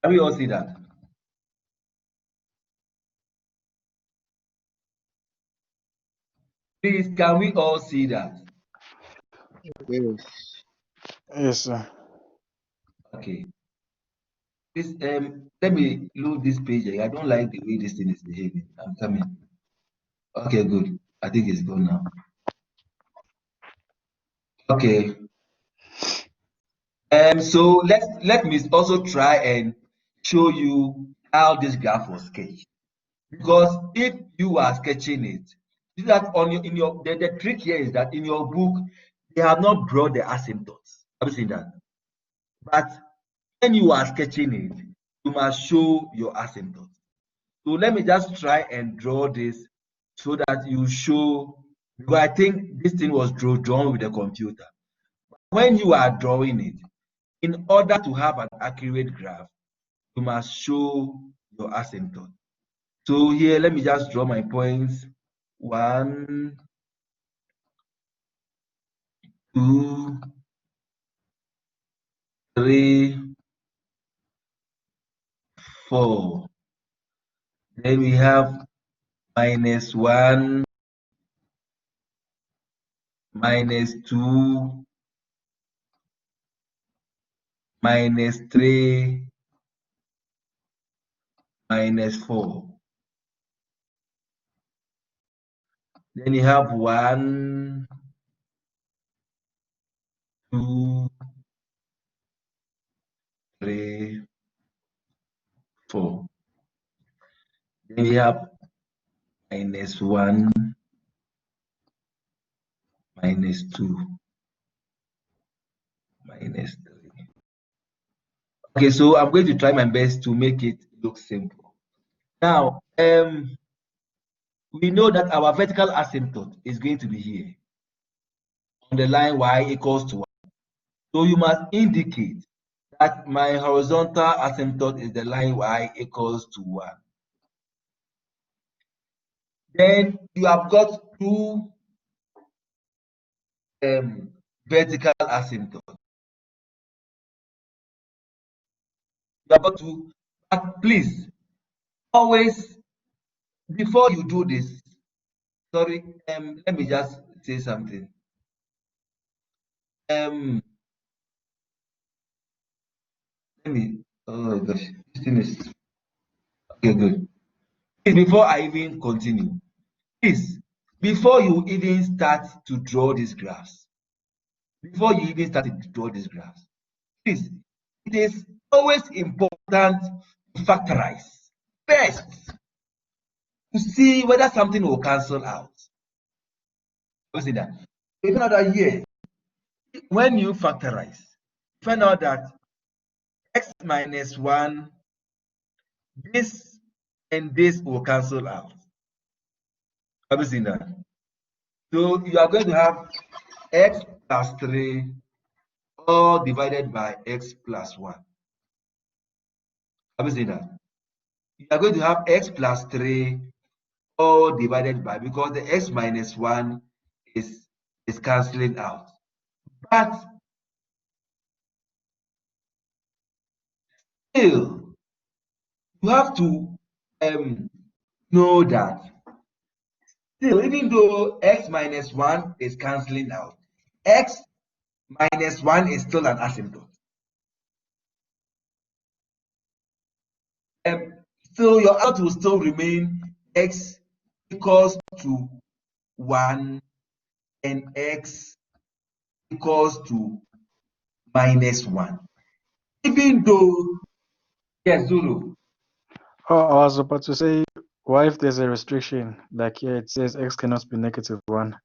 Can we all see that? Please, can we all see that? Yes. Yes, sir. Okay. Please, let me load this page. I don't like the way this thing is behaving. I'm coming. Okay, good. I think it's gone now. Okay. So let me also try and show you how this graph was sketched. Because if you are sketching it, see that on your the trick here is that in your book they have not brought the asymptotes. Have you seen that? But when you are sketching it, you must show your asymptotes. So let me just try and draw this so that you show, because I think this thing was drawn with the computer. When you are drawing it, in order to have an accurate graph, you must show your asymptote. So here, let me just draw my points. 1, 2, 3, 4. Then we have -1, -2, -3, -4. Then you have 1, 2, 3, 4. Then we have -1, -2, -3. Okay, so I'm going to try my best to make it look simple. Now, we know that our vertical asymptote is going to be here on the line y equals to 1. So you must indicate that my horizontal asymptote is the line y equals to 1. Then you have got two vertical asymptotes. You have got two, but please, always, before you do this, sorry, let me just say something. Let me, oh gosh, this thing is, okay, good. Before I even continue, please, before you even start to draw these graphs, please, it is always important to factorize first to see whether something will cancel out. You see that? You find out that here, when you factorize, you find out that x minus 1, this and this will cancel out. Have you seen that? So you are going to have x plus 3 all divided by x plus 1. Have you seen that? You are going to have x plus 3 all divided by, because the x minus 1 is cancelling out. But still, you have to know that still, even though x minus 1 is cancelling out, x minus 1 is still an asymptote. So your answer will still remain x equals to 1 and x equals to minus 1. Even though, yes, Zulu. Oh, I was about to say, what if there's a restriction? Like here it says x cannot be -1.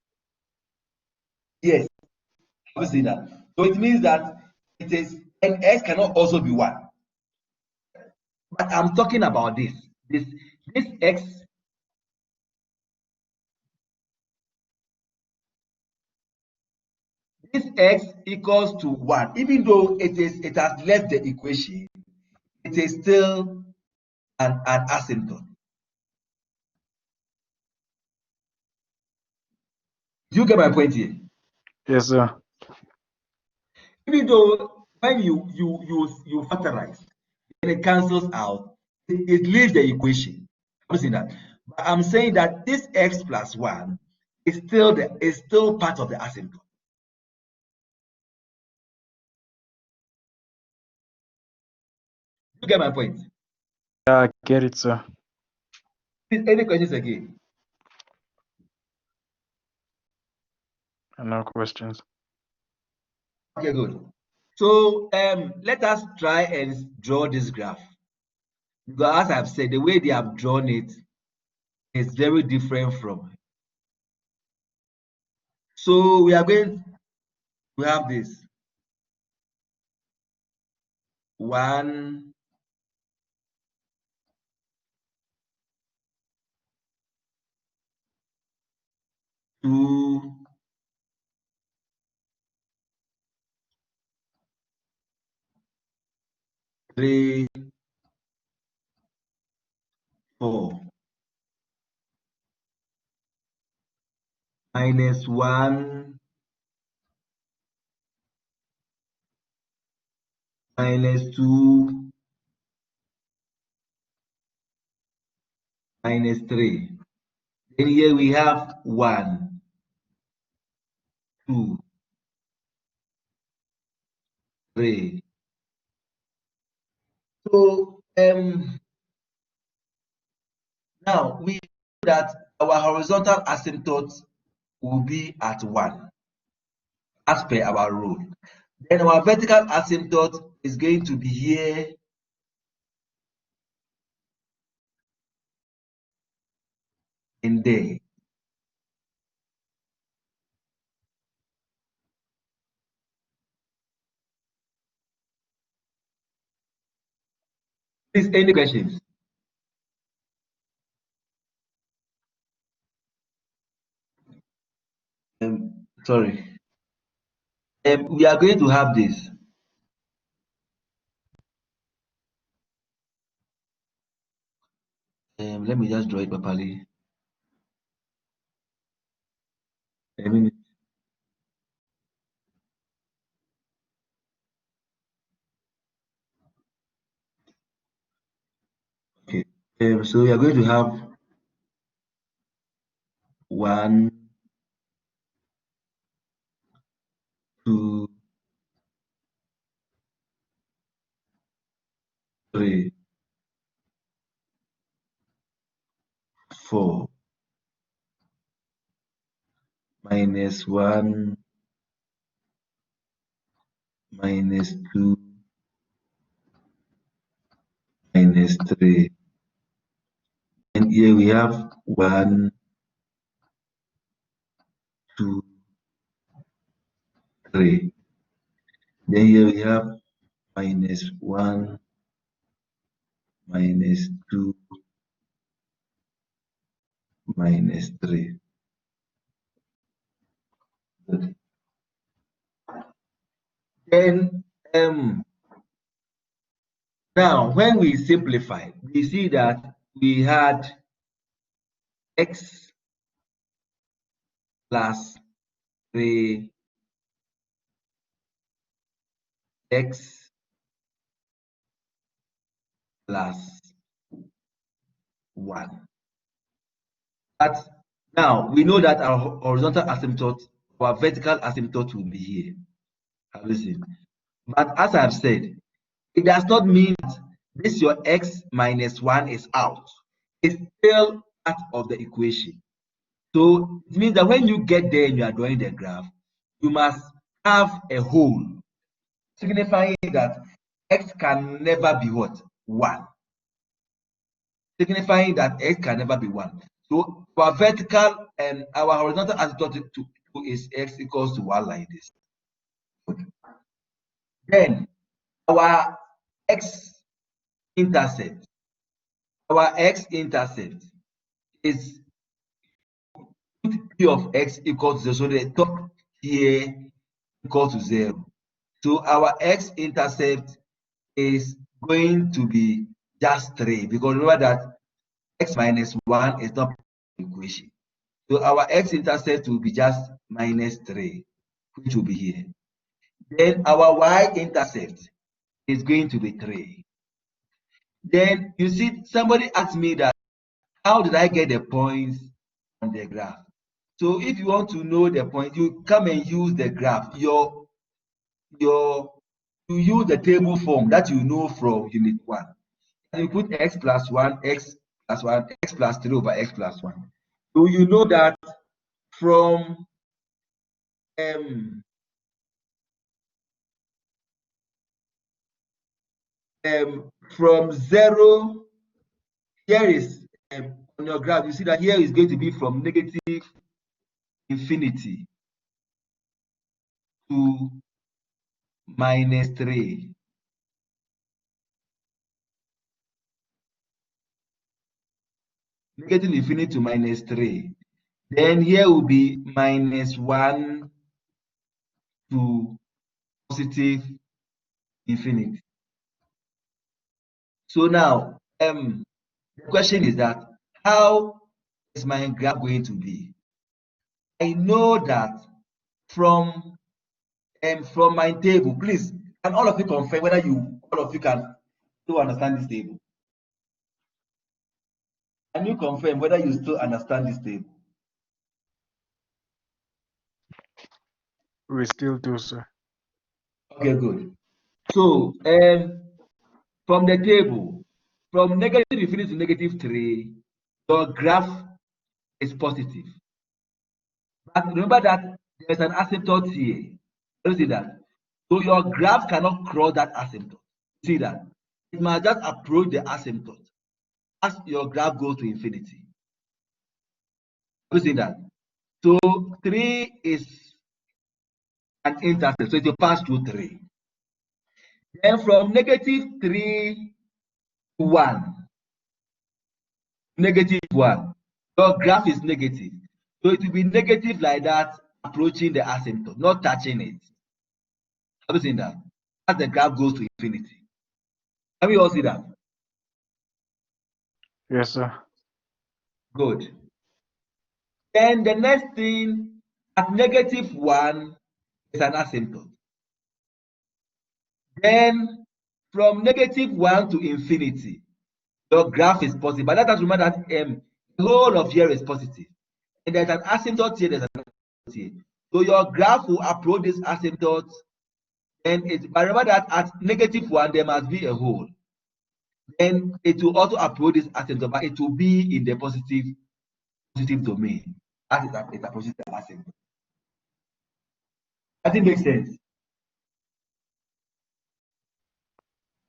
Yes, I see that. So it means that it is, and x cannot also be 1. But I'm talking about this. This x, this x equals to 1. Even though it has left the equation, it is still an asymptote. Do you get my point here? Yes, sir. Even though when you factorize, and it cancels out, it leaves the equation. I'm saying that. But I'm saying that this x plus 1 is still part of the asymptote. You get my point? Yeah, I get it, sir. Any questions again? No questions. Okay, good. So let us try and draw this graph. Because as I've said, the way they have drawn it is very different from. So we are going to have this 1, 2, 3, 4, -1, -2, -3. Then here we have 1, 2, 3. So now we know that our horizontal asymptote will be at 1 as per our rule. Then our vertical asymptote is going to be here and there. Please, any questions? Sorry. We are going to have this. Let me just draw it properly. A minute. Okay. So we are going to have 1, 2, 3, 4 minus 1 minus 2 minus 3. And here we have 1, 2, 3. Then here we have minus 1 minus 2 minus 3. Good. Then now when we simplify, we see that we had x plus 3 x plus 1. But now we know that our horizontal asymptote, our vertical asymptote will be here. Have you seen? But as I've said, it does not mean that this your x minus 1 is out. It's still part of the equation. So it means that when you get there and you are drawing the graph, you must have a hole, signifying that x can never be what? 1. Signifying that x can never be 1. So our vertical and our horizontal asymptote is x equals to 1 like this. Then our x-intercept is p of x equals to 0. So the top here equals to 0. So our x-intercept is going to be just 3, because remember that x minus 1 is not the equation. So our x-intercept will be just minus 3, which will be here. Then our y-intercept is going to be 3. Then you see, somebody asked me that, how did I get the points on the graph? So if you want to know the point, you come and use the graph. You use the table form that you know from unit 1. And you put x plus 1, x plus 1, x plus 3 over x plus 1. So you know that from from 0, here is on your graph, you see that here is going to be from negative infinity to minus 3. Negative infinity to minus 3. Then here will be minus 1 to positive infinity. So now the question is that, how is my graph going to be? I know that from my table, please, can all of you confirm whether all of you can still understand this table? Can you confirm whether you still understand this table? We still do, sir. Okay, good. So from the table, from negative infinity to negative 3, your graph is positive. But remember that there's an asymptote here. You see that? So your graph cannot cross that asymptote. See that? It must just approach the asymptote as your graph goes to infinity. You see that? So 3 is an intercept, so it will pass through 3. Then from negative 3 to 1, negative 1, your graph is negative. So it will be negative like that, approaching the asymptote, not touching it. Have you seen that? As the graph goes to infinity. Have you all seen that? Yes, sir. Good. Then the next thing, at negative 1 is an asymptote. Then from negative 1 to infinity, your graph is positive. But let us remember that the whole of here is positive. And there's an asymptote here, there's an asymptote here. So your graph will approach this asymptote. And but remember that at negative 1, there must be a hole. Then it will also approach this asymptote, but it will be in the positive positive domain as it approaches the asymptote. Does it make sense?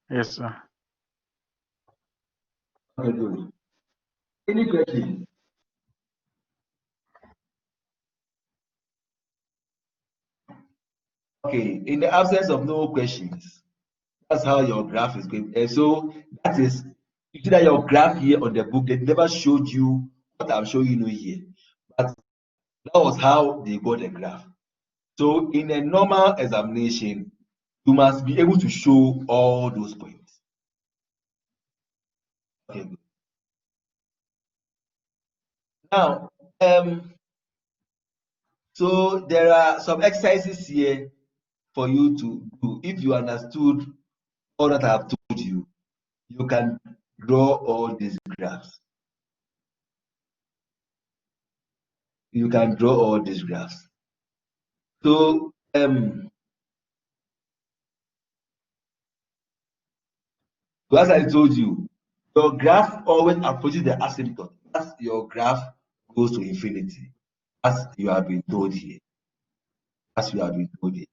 Yes, sir. Okay, good. Any question? Okay, in the absence of no questions, that's how your graph is going. And so that is, you see that your graph here on the book, they never showed you what I'm showing you here. But that was how they got the graph. So in a normal examination, you must be able to show all those points. Okay, good. Now, so there are some exercises here for you to do. If you understood all that I have told you, you can draw all these graphs. You can draw all these graphs. So as I told you, your graph always approaches the asymptote as your graph goes to infinity, as you have been told here. As you have been told here.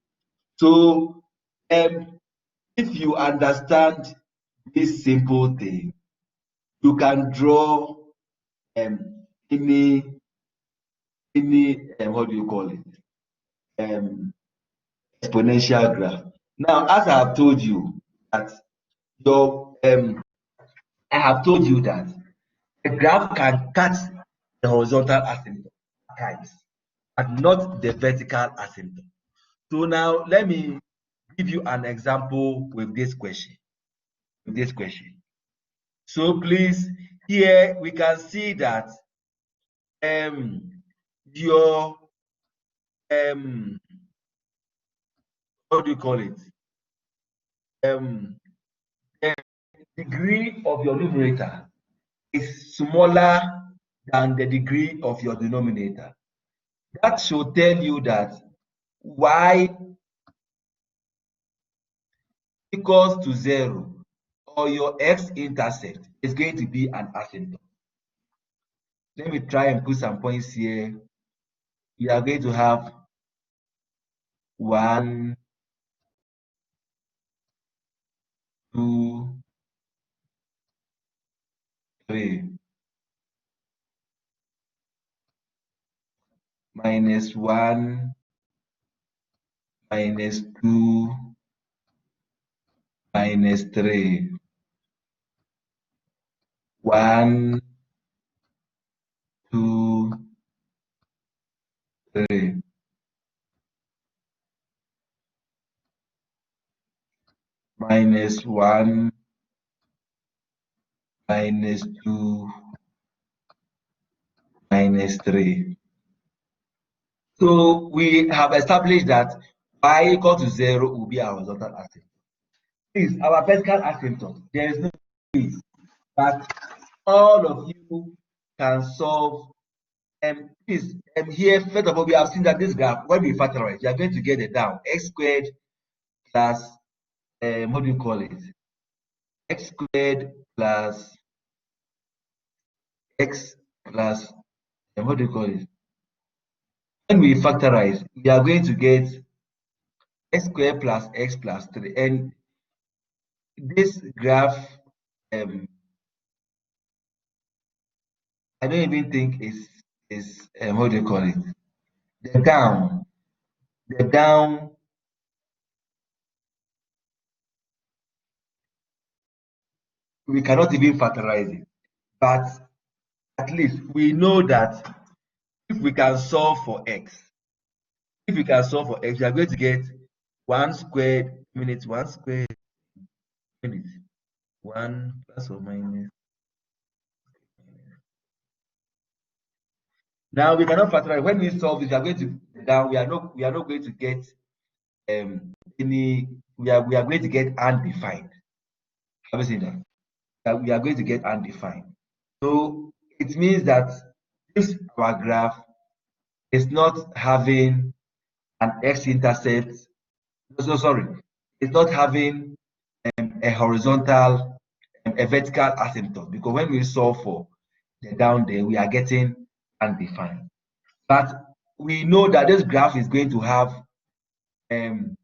So if you understand this simple thing, you can draw any what do you call it? Exponential graph. Now, as I have told you that your I have told you that a graph can cut the horizontal asymptote at times, but not the vertical asymptote. So now let me give you an example with this question. So please, here we can see that your what do you call it? The degree of your numerator is smaller than the degree of your denominator. That should tell you that y equals to 0 or your x-intercept is going to be an asymptote. Let me try and put some points here. We are going to have 1, 2, 3, minus 1, minus 2, minus 3, 1, 2, 3. Minus 1, minus 2, minus 3. So we have established that y equal to 0 will be our horizontal asymptote. Please, our vertical asymptote, there is no case, but all of you can solve. Please, here, first of all, we have seen that this graph, when we factorize, we are going to get it down. X squared plus, what do you call it? X squared plus x plus, what do you call it? When we factorize, we are going to get x squared plus x plus 3. And this graph, I don't even think is what do you call it? The down, we cannot even factorize it. But at least we know that if we can solve for x, we are going to get 1 squared minus 1 squared minus 1 plus or minus. Now we cannot factorize. When we solve this, we are going to down. We are not going to get any. We are going to get undefined. Have you seen that? We are going to get undefined. So it means that this our graph is not having an x-intercept. So sorry, it's not having a horizontal, a vertical asymptote, because when we solve for the down there, we are getting undefined. But we know that this graph is going to have an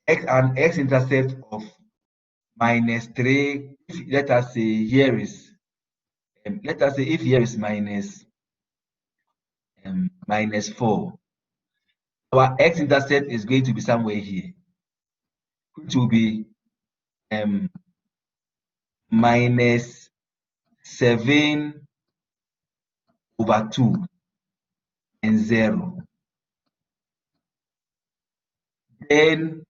x-intercept of -3. Let us say here is, let us say if here is -4, our x-intercept is going to be somewhere here, which will be -7/2 and 0. Then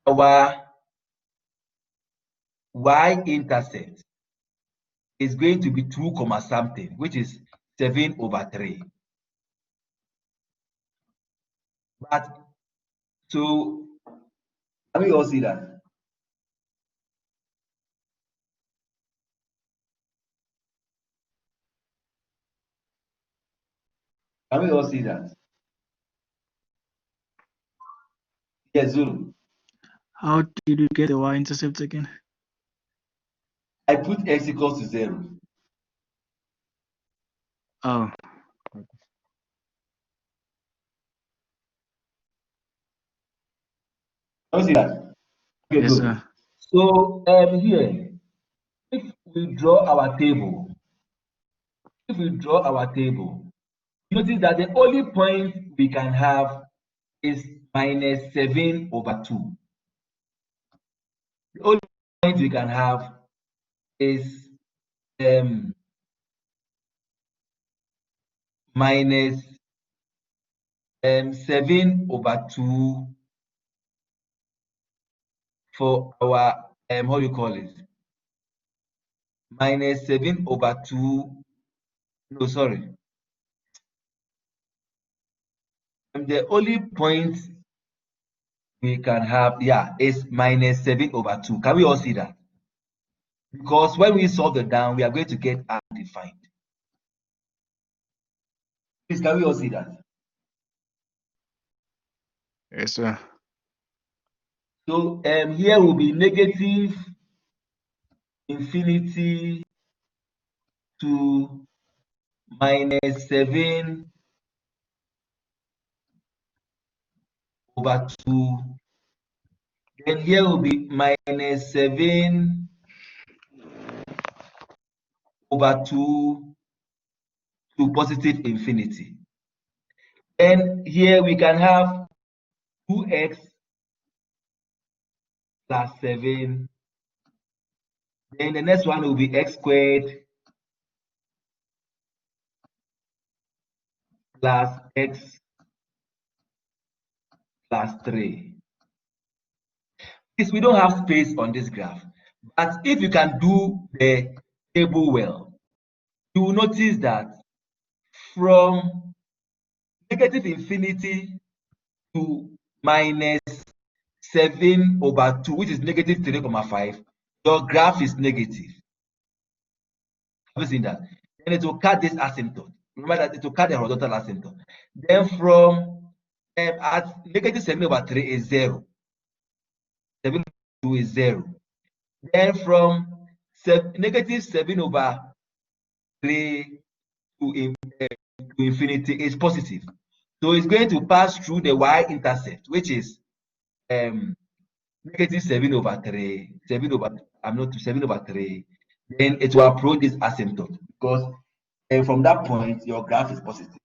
our y-intercept is going to be 2 comma something, which is 7/3. But so can we all see that? Can we all see that? Yes, Zulu. How did you get the y-intercept again? I put x equals to 0. Oh, Can you see that? Okay, yes, good. sir. So here, if we draw our table, notice that the only point we can have is -7/2. The only point we can have is -7/2 for our how do you call it? -7/2. No, sorry. The only point we can have, yeah, is -7/2. Can we all see that? Because when we solve the down, we are going to get undefined. Please, can we all see that? Yes, sir. So here will be -infinity to -7/2. Then here will be -7/2 to positive infinity. Then here we can have 2x plus 7. Then the next one will be x squared plus x plus 3. Yes, we don't have space on this graph, but if you can do the table well, you will notice that from -infinity to -7/2, which is -3.5, your graph is negative. Have you seen that? Then it will cut this asymptote. Remember that it will cut the horizontal asymptote. Then from at -7/3 is 0. 7/2 is 0. Then from -7/3 to infinity is positive. So it's going to pass through the y-intercept, which is -7/3, 7/3. Then it will approach this asymptote because from that point your graph is positive.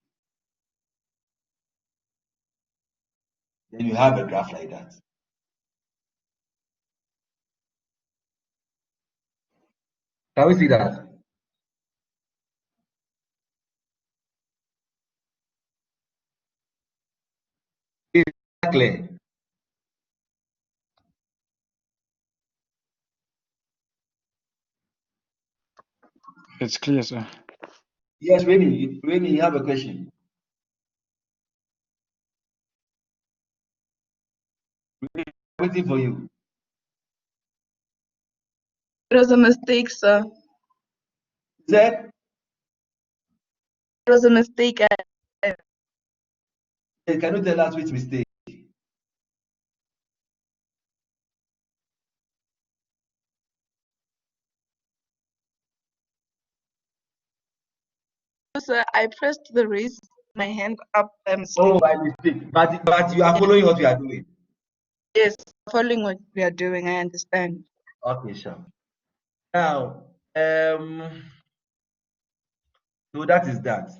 Then you have a graph like that. Can we see that? Is that clear? It's clear, sir. Yes, Rainy, you have a question. Waiting for you. It was a mistake, sir. Is that? It was a mistake. Can you tell us which mistake? sir. I pressed the raise my hand up by mistake. Oh, by mistake. But you are following what we are doing. Yes, following what we are doing, I understand. Okay, sure. Now, so that is that.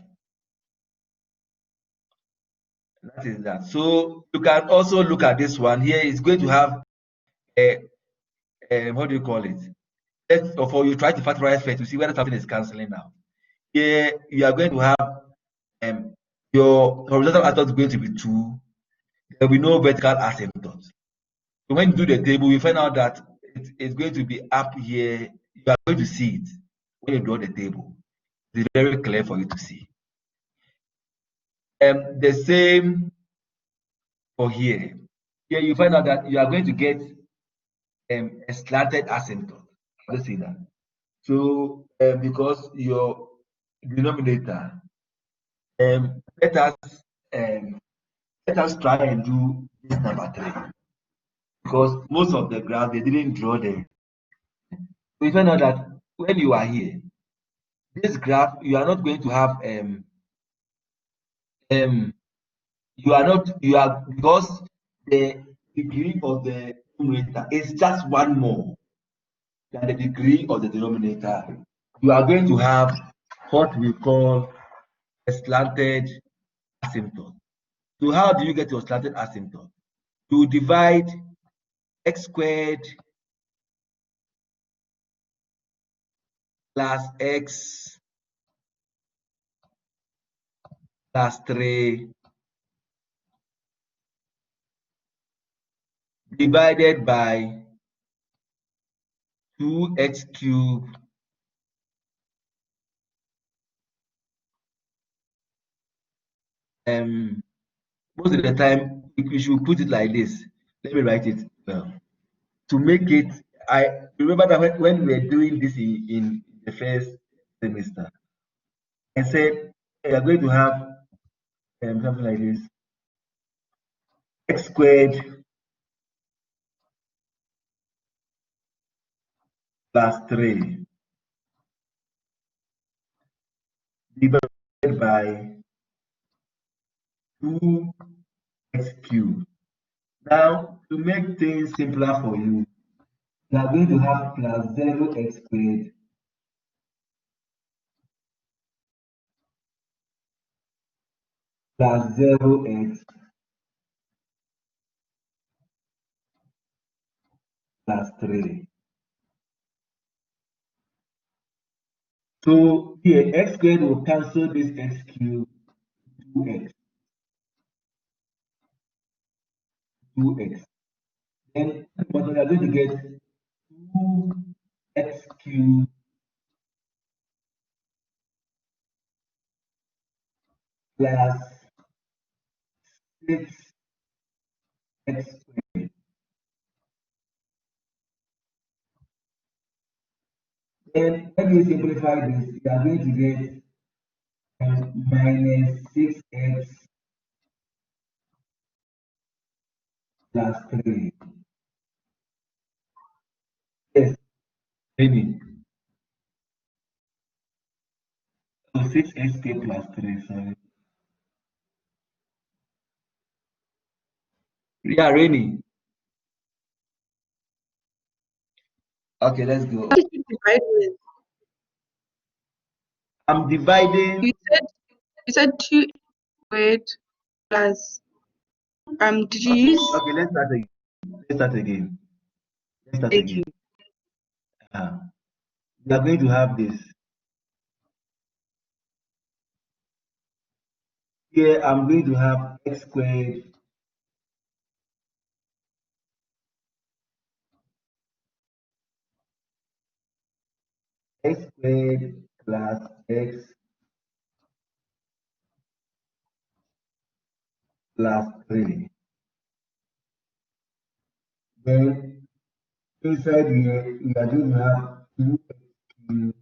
That is that. So you can also look at this one here. It's going to have a what do you call it? Or you try to factorize first to see whether something is canceling now. Here you are going to have your horizontal asymptote is going to be 2. There will be no vertical asymptote. So when you do the table, you find out that it's going to be up here. You are going to see it when you draw the table. It's very clear for you to see. The same for here. Here you find out that you are going to get a slanted asymptote. Let's see that. So because your denominator, let us try and do this number 3, because most of the graph they didn't draw there. We find out that when you are here, this graph you are not going to have you are because the degree of the numerator is just one more than the degree of the denominator. You are going to have what we call a slanted asymptote. So how do you get your slanted asymptote? You divide x squared plus x plus 3 divided by 2x cubed most of the time you should put it like this. Let me write it well. To make it, I remember that when we were doing this in the first semester, I said we are going to have something like this: x squared plus 3 divided by 2x cubed. Now, to make things simpler for you, you are going to have plus 0x squared plus 0x plus 3. So here, x squared will cancel this x cubed, 2x, 2x. Then but we are going to get 2x cubed plus 6x squared. Then when you simplify this, you are going to get minus 6x plus 3. Yes, maybe. So 6x squared plus 3, sorry. Yeah, Rainy. Okay, let's go. What did you divide with? I'm dividing. You said 2 squared plus did you use? Okay, let's start again. Let's start again. Let's start Thank again. you. We are going to have this. Here I'm going to have x squared plus x plus 3. Then inside here we are going to have 2x cubed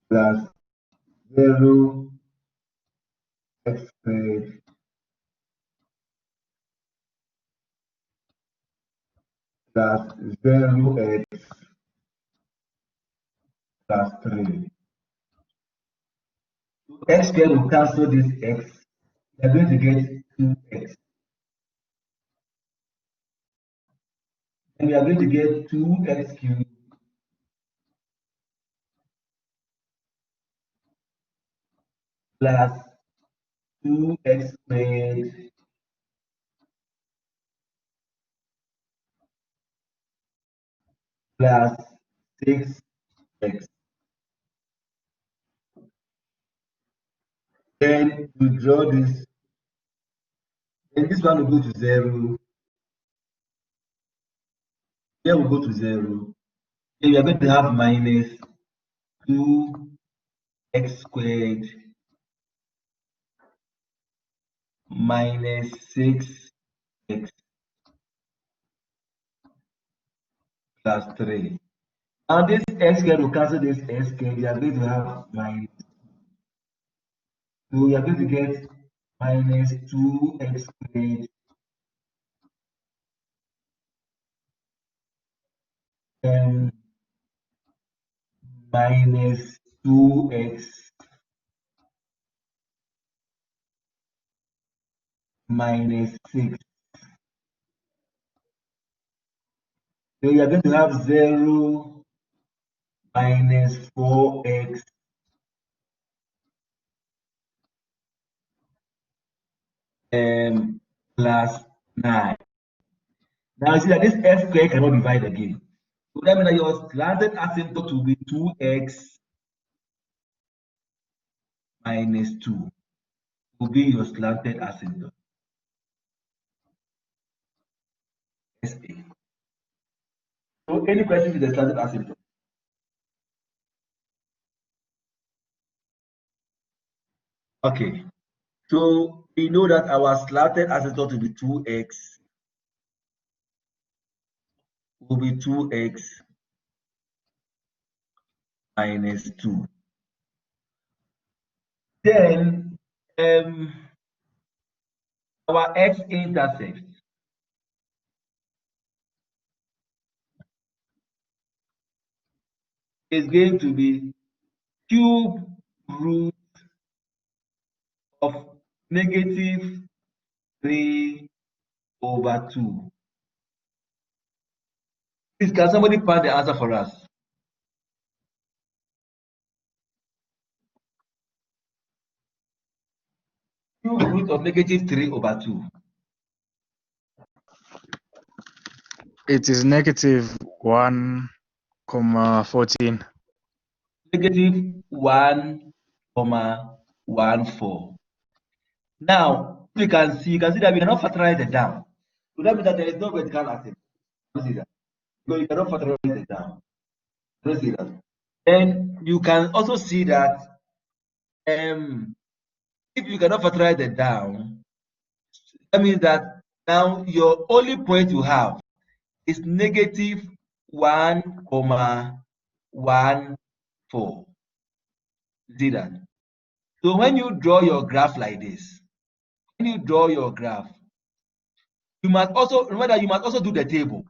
plus 0 x squared. plus 0x plus 3. X squared will cancel this x. We are going to get 2x. And we are going to get 2x cubed plus 2x squared plus 6x. Then we draw this, and this one will go to 0. Here will go to 0. Then we are going to have minus 2x squared minus 6x plus 3. Now this x squared will cancel this x squared. We are going to have minus. So we are going to get minus 2x squared and minus 2x minus 6. So we are going to have 0 minus 4x plus 9. Now you see that this x squared cannot divide again. So that means that your slanted asymptote will be 2x minus 2 will be your slanted asymptote. SA. So any question with the slanted asymptote? Okay. So we know that our slanted asymptote will be 2x minus 2. Then our x-intercept is going to be cube root of negative 3 over 2. Please, can somebody find the answer for us? Cube root of negative 3 over 2. It is negative 1,14. Negative 1,14. Now, you can see that we cannot factorize it down. So that means that there is no vertical asymptote. You see that? So you cannot factorize it down. You see that? Then you can also see that if you cannot factorize it down, that means that now your only point you have is negative 1,14. See that? So when you draw your graph like this, when you draw your graph, you must also remember that you must also do the table.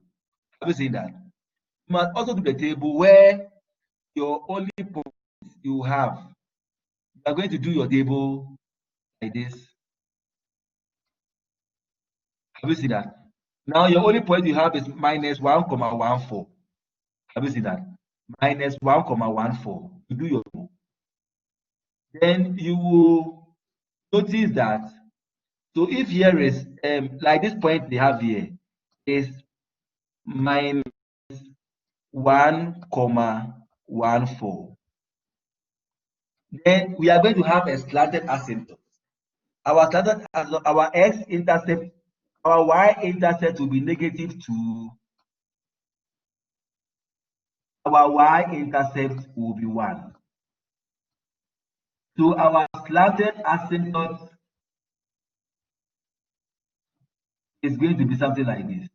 Have you seen that? You must also do the table where your only point you have. You are going to do your table like this. Have you seen that? Now your only point you have is minus 1,14. Have you seen that? Minus 1,14. You do your table. Then you will notice that. So if here is like this point they have here is minus 1,14. Then we are going to have a slanted asymptote. Our slanted asymptote, our x-intercept, our y-intercept will be negative 2. Our y-intercept will be 1. So our slanted asymptote is going to be something like this.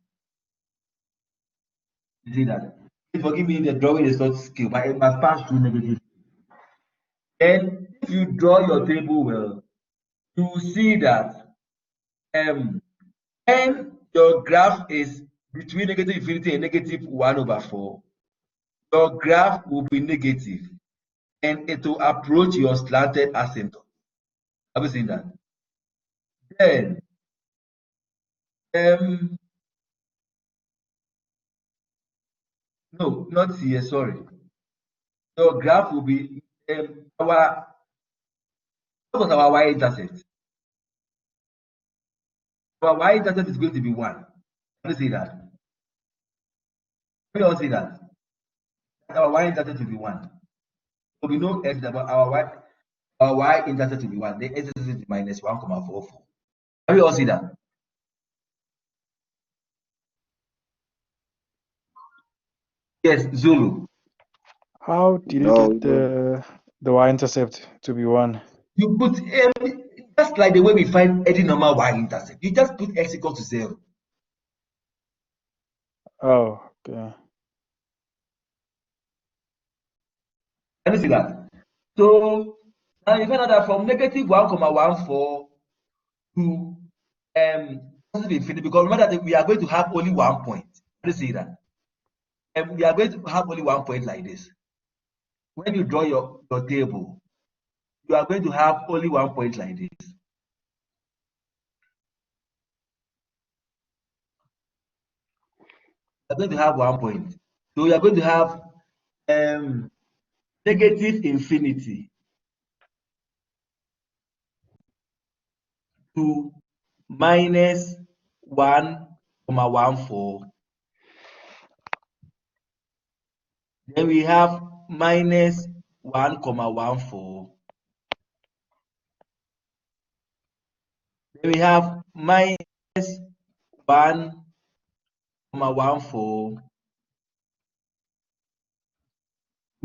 You see that? Please forgive me, the drawing is not skill, but it must pass through negative. And if you draw your table well, you will see that when your graph is between negative infinity and negative 1/4, your graph will be negative and it will approach your slanted asymptote. Have you seen that? Then, no, not here, sorry. Your graph will be, what was our y-intercept? Our y-intercept is going to be 1. Have you see that? We all see that. Our y-intercept will be 1. So we know x, but our y-intercept will be 1. The x-intercept is minus 1,44. Have you all see that? Yes, Zulu. How did you No, get the y-intercept to be 1? You put just like the way we find any normal y-intercept. You just put x equal to 0. Oh, okay. Can you see that? So now you find out that from negative 1,14 to positive infinity, because remember that we are going to have only 1 point. Can you see that? And we are going to have only 1 point like this. When you draw your table, you are going to have only 1 point like this. You are going to have 1 point. So you are going to have negative infinity to minus 1,14. Then we have minus 1,14. Then we have minus 1,14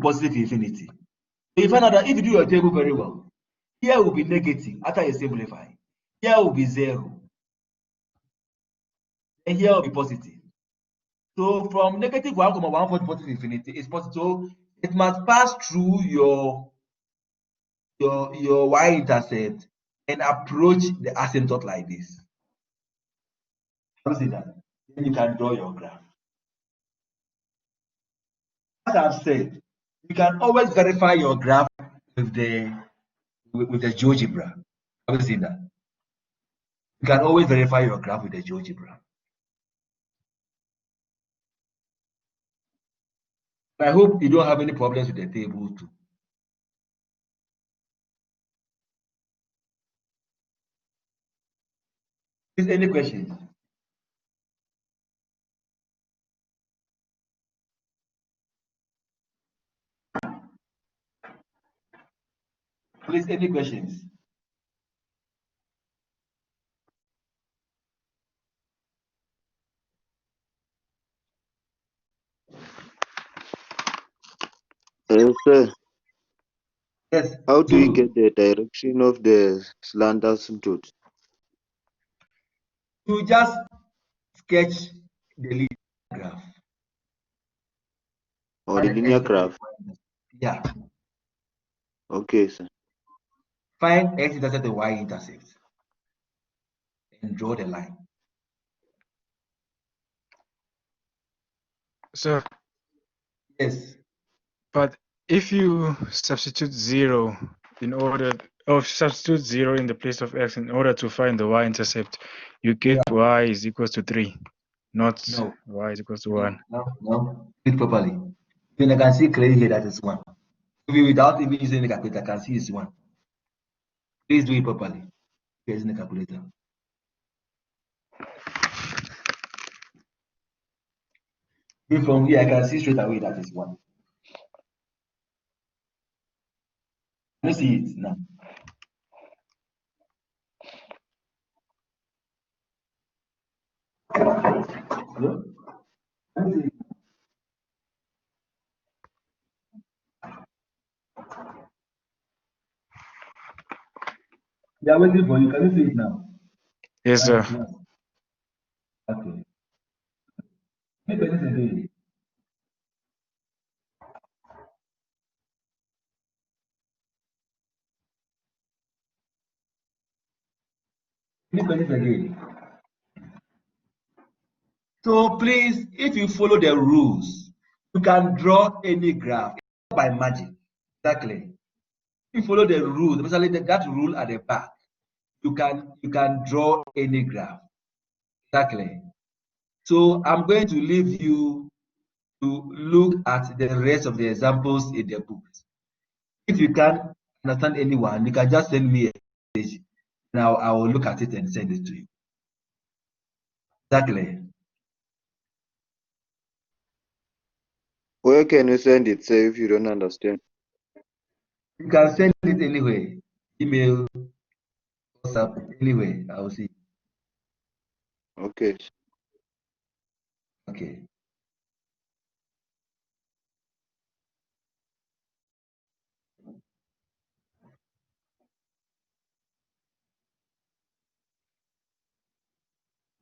positive infinity. So you find out that if you do your table very well, here will be negative after you simplify. Here will be 0. And here will be positive. So from negative 1,14 to positive infinity is positive. So it must pass through your y-intercept and approach the asymptote like this. You see that? Then you can draw your graph. As I've said, you can always verify your graph with the GeoGebra. Have you seen that? You can always verify your graph with the GeoGebra. I hope you don't have any problems with the table too. Is any questions? Please, any questions? Sir, Yes, how do you Zulu. get the direction of the slant asymptote? You just sketch the linear graph. Or the linear graph? Yeah. Okay, sir. Find x-intercept and y-intercept and draw the line. So, Yes. but if you substitute 0 in order, or substitute 0 in the place of x in order to find the y-intercept, you get y is equals to 3, not No. y is equals to 1. No. Do it properly. Then I can see clearly here that is 1. Even without even using the calculator, I can see it's 1. Please do it properly. Using the calculator. Even from here, I can see straight away that is 1. Can you see it now? Hello? Can you see it? They are waiting for you. Can you see it now? Yes, sir. Okay. Make this again. Make this again. So please, if you follow the rules, you can draw any graph by magic. Exactly. If you follow the rules, especially that rule at the back, you can draw any graph. Exactly. So I'm going to leave you to look at the rest of the examples in the book. If you can't understand anyone, you can just send me a message. Now I will look at it and send it to you. Exactly. Where can you send it, say, if you don't understand? You can send it anyway. Email, WhatsApp, anyway. I will see. Okay. Okay.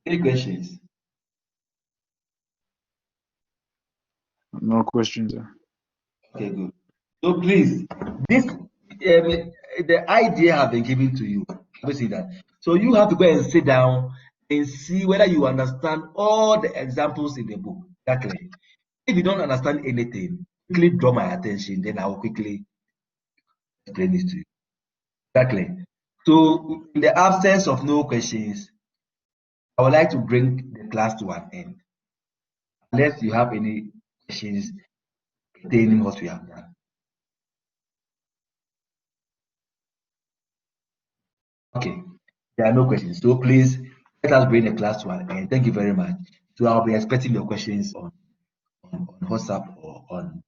Any questions? No questions, sir. Okay, good. So please, this the idea have been given to you. Have you see that? So you have to go and sit down and see whether you understand all the examples in the book. Exactly. If you don't understand anything, quickly draw my attention, then I will quickly explain it to you. Exactly. So in the absence of no questions, I would like to bring the class to an end. Unless you have any questions pertaining what we have done. Okay, there are no questions. So please let us bring the class to an end. Thank you very much. So I'll be expecting your questions on WhatsApp or on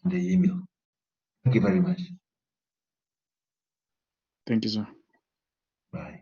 the email. Thank you very much. Thank you, sir. Bye.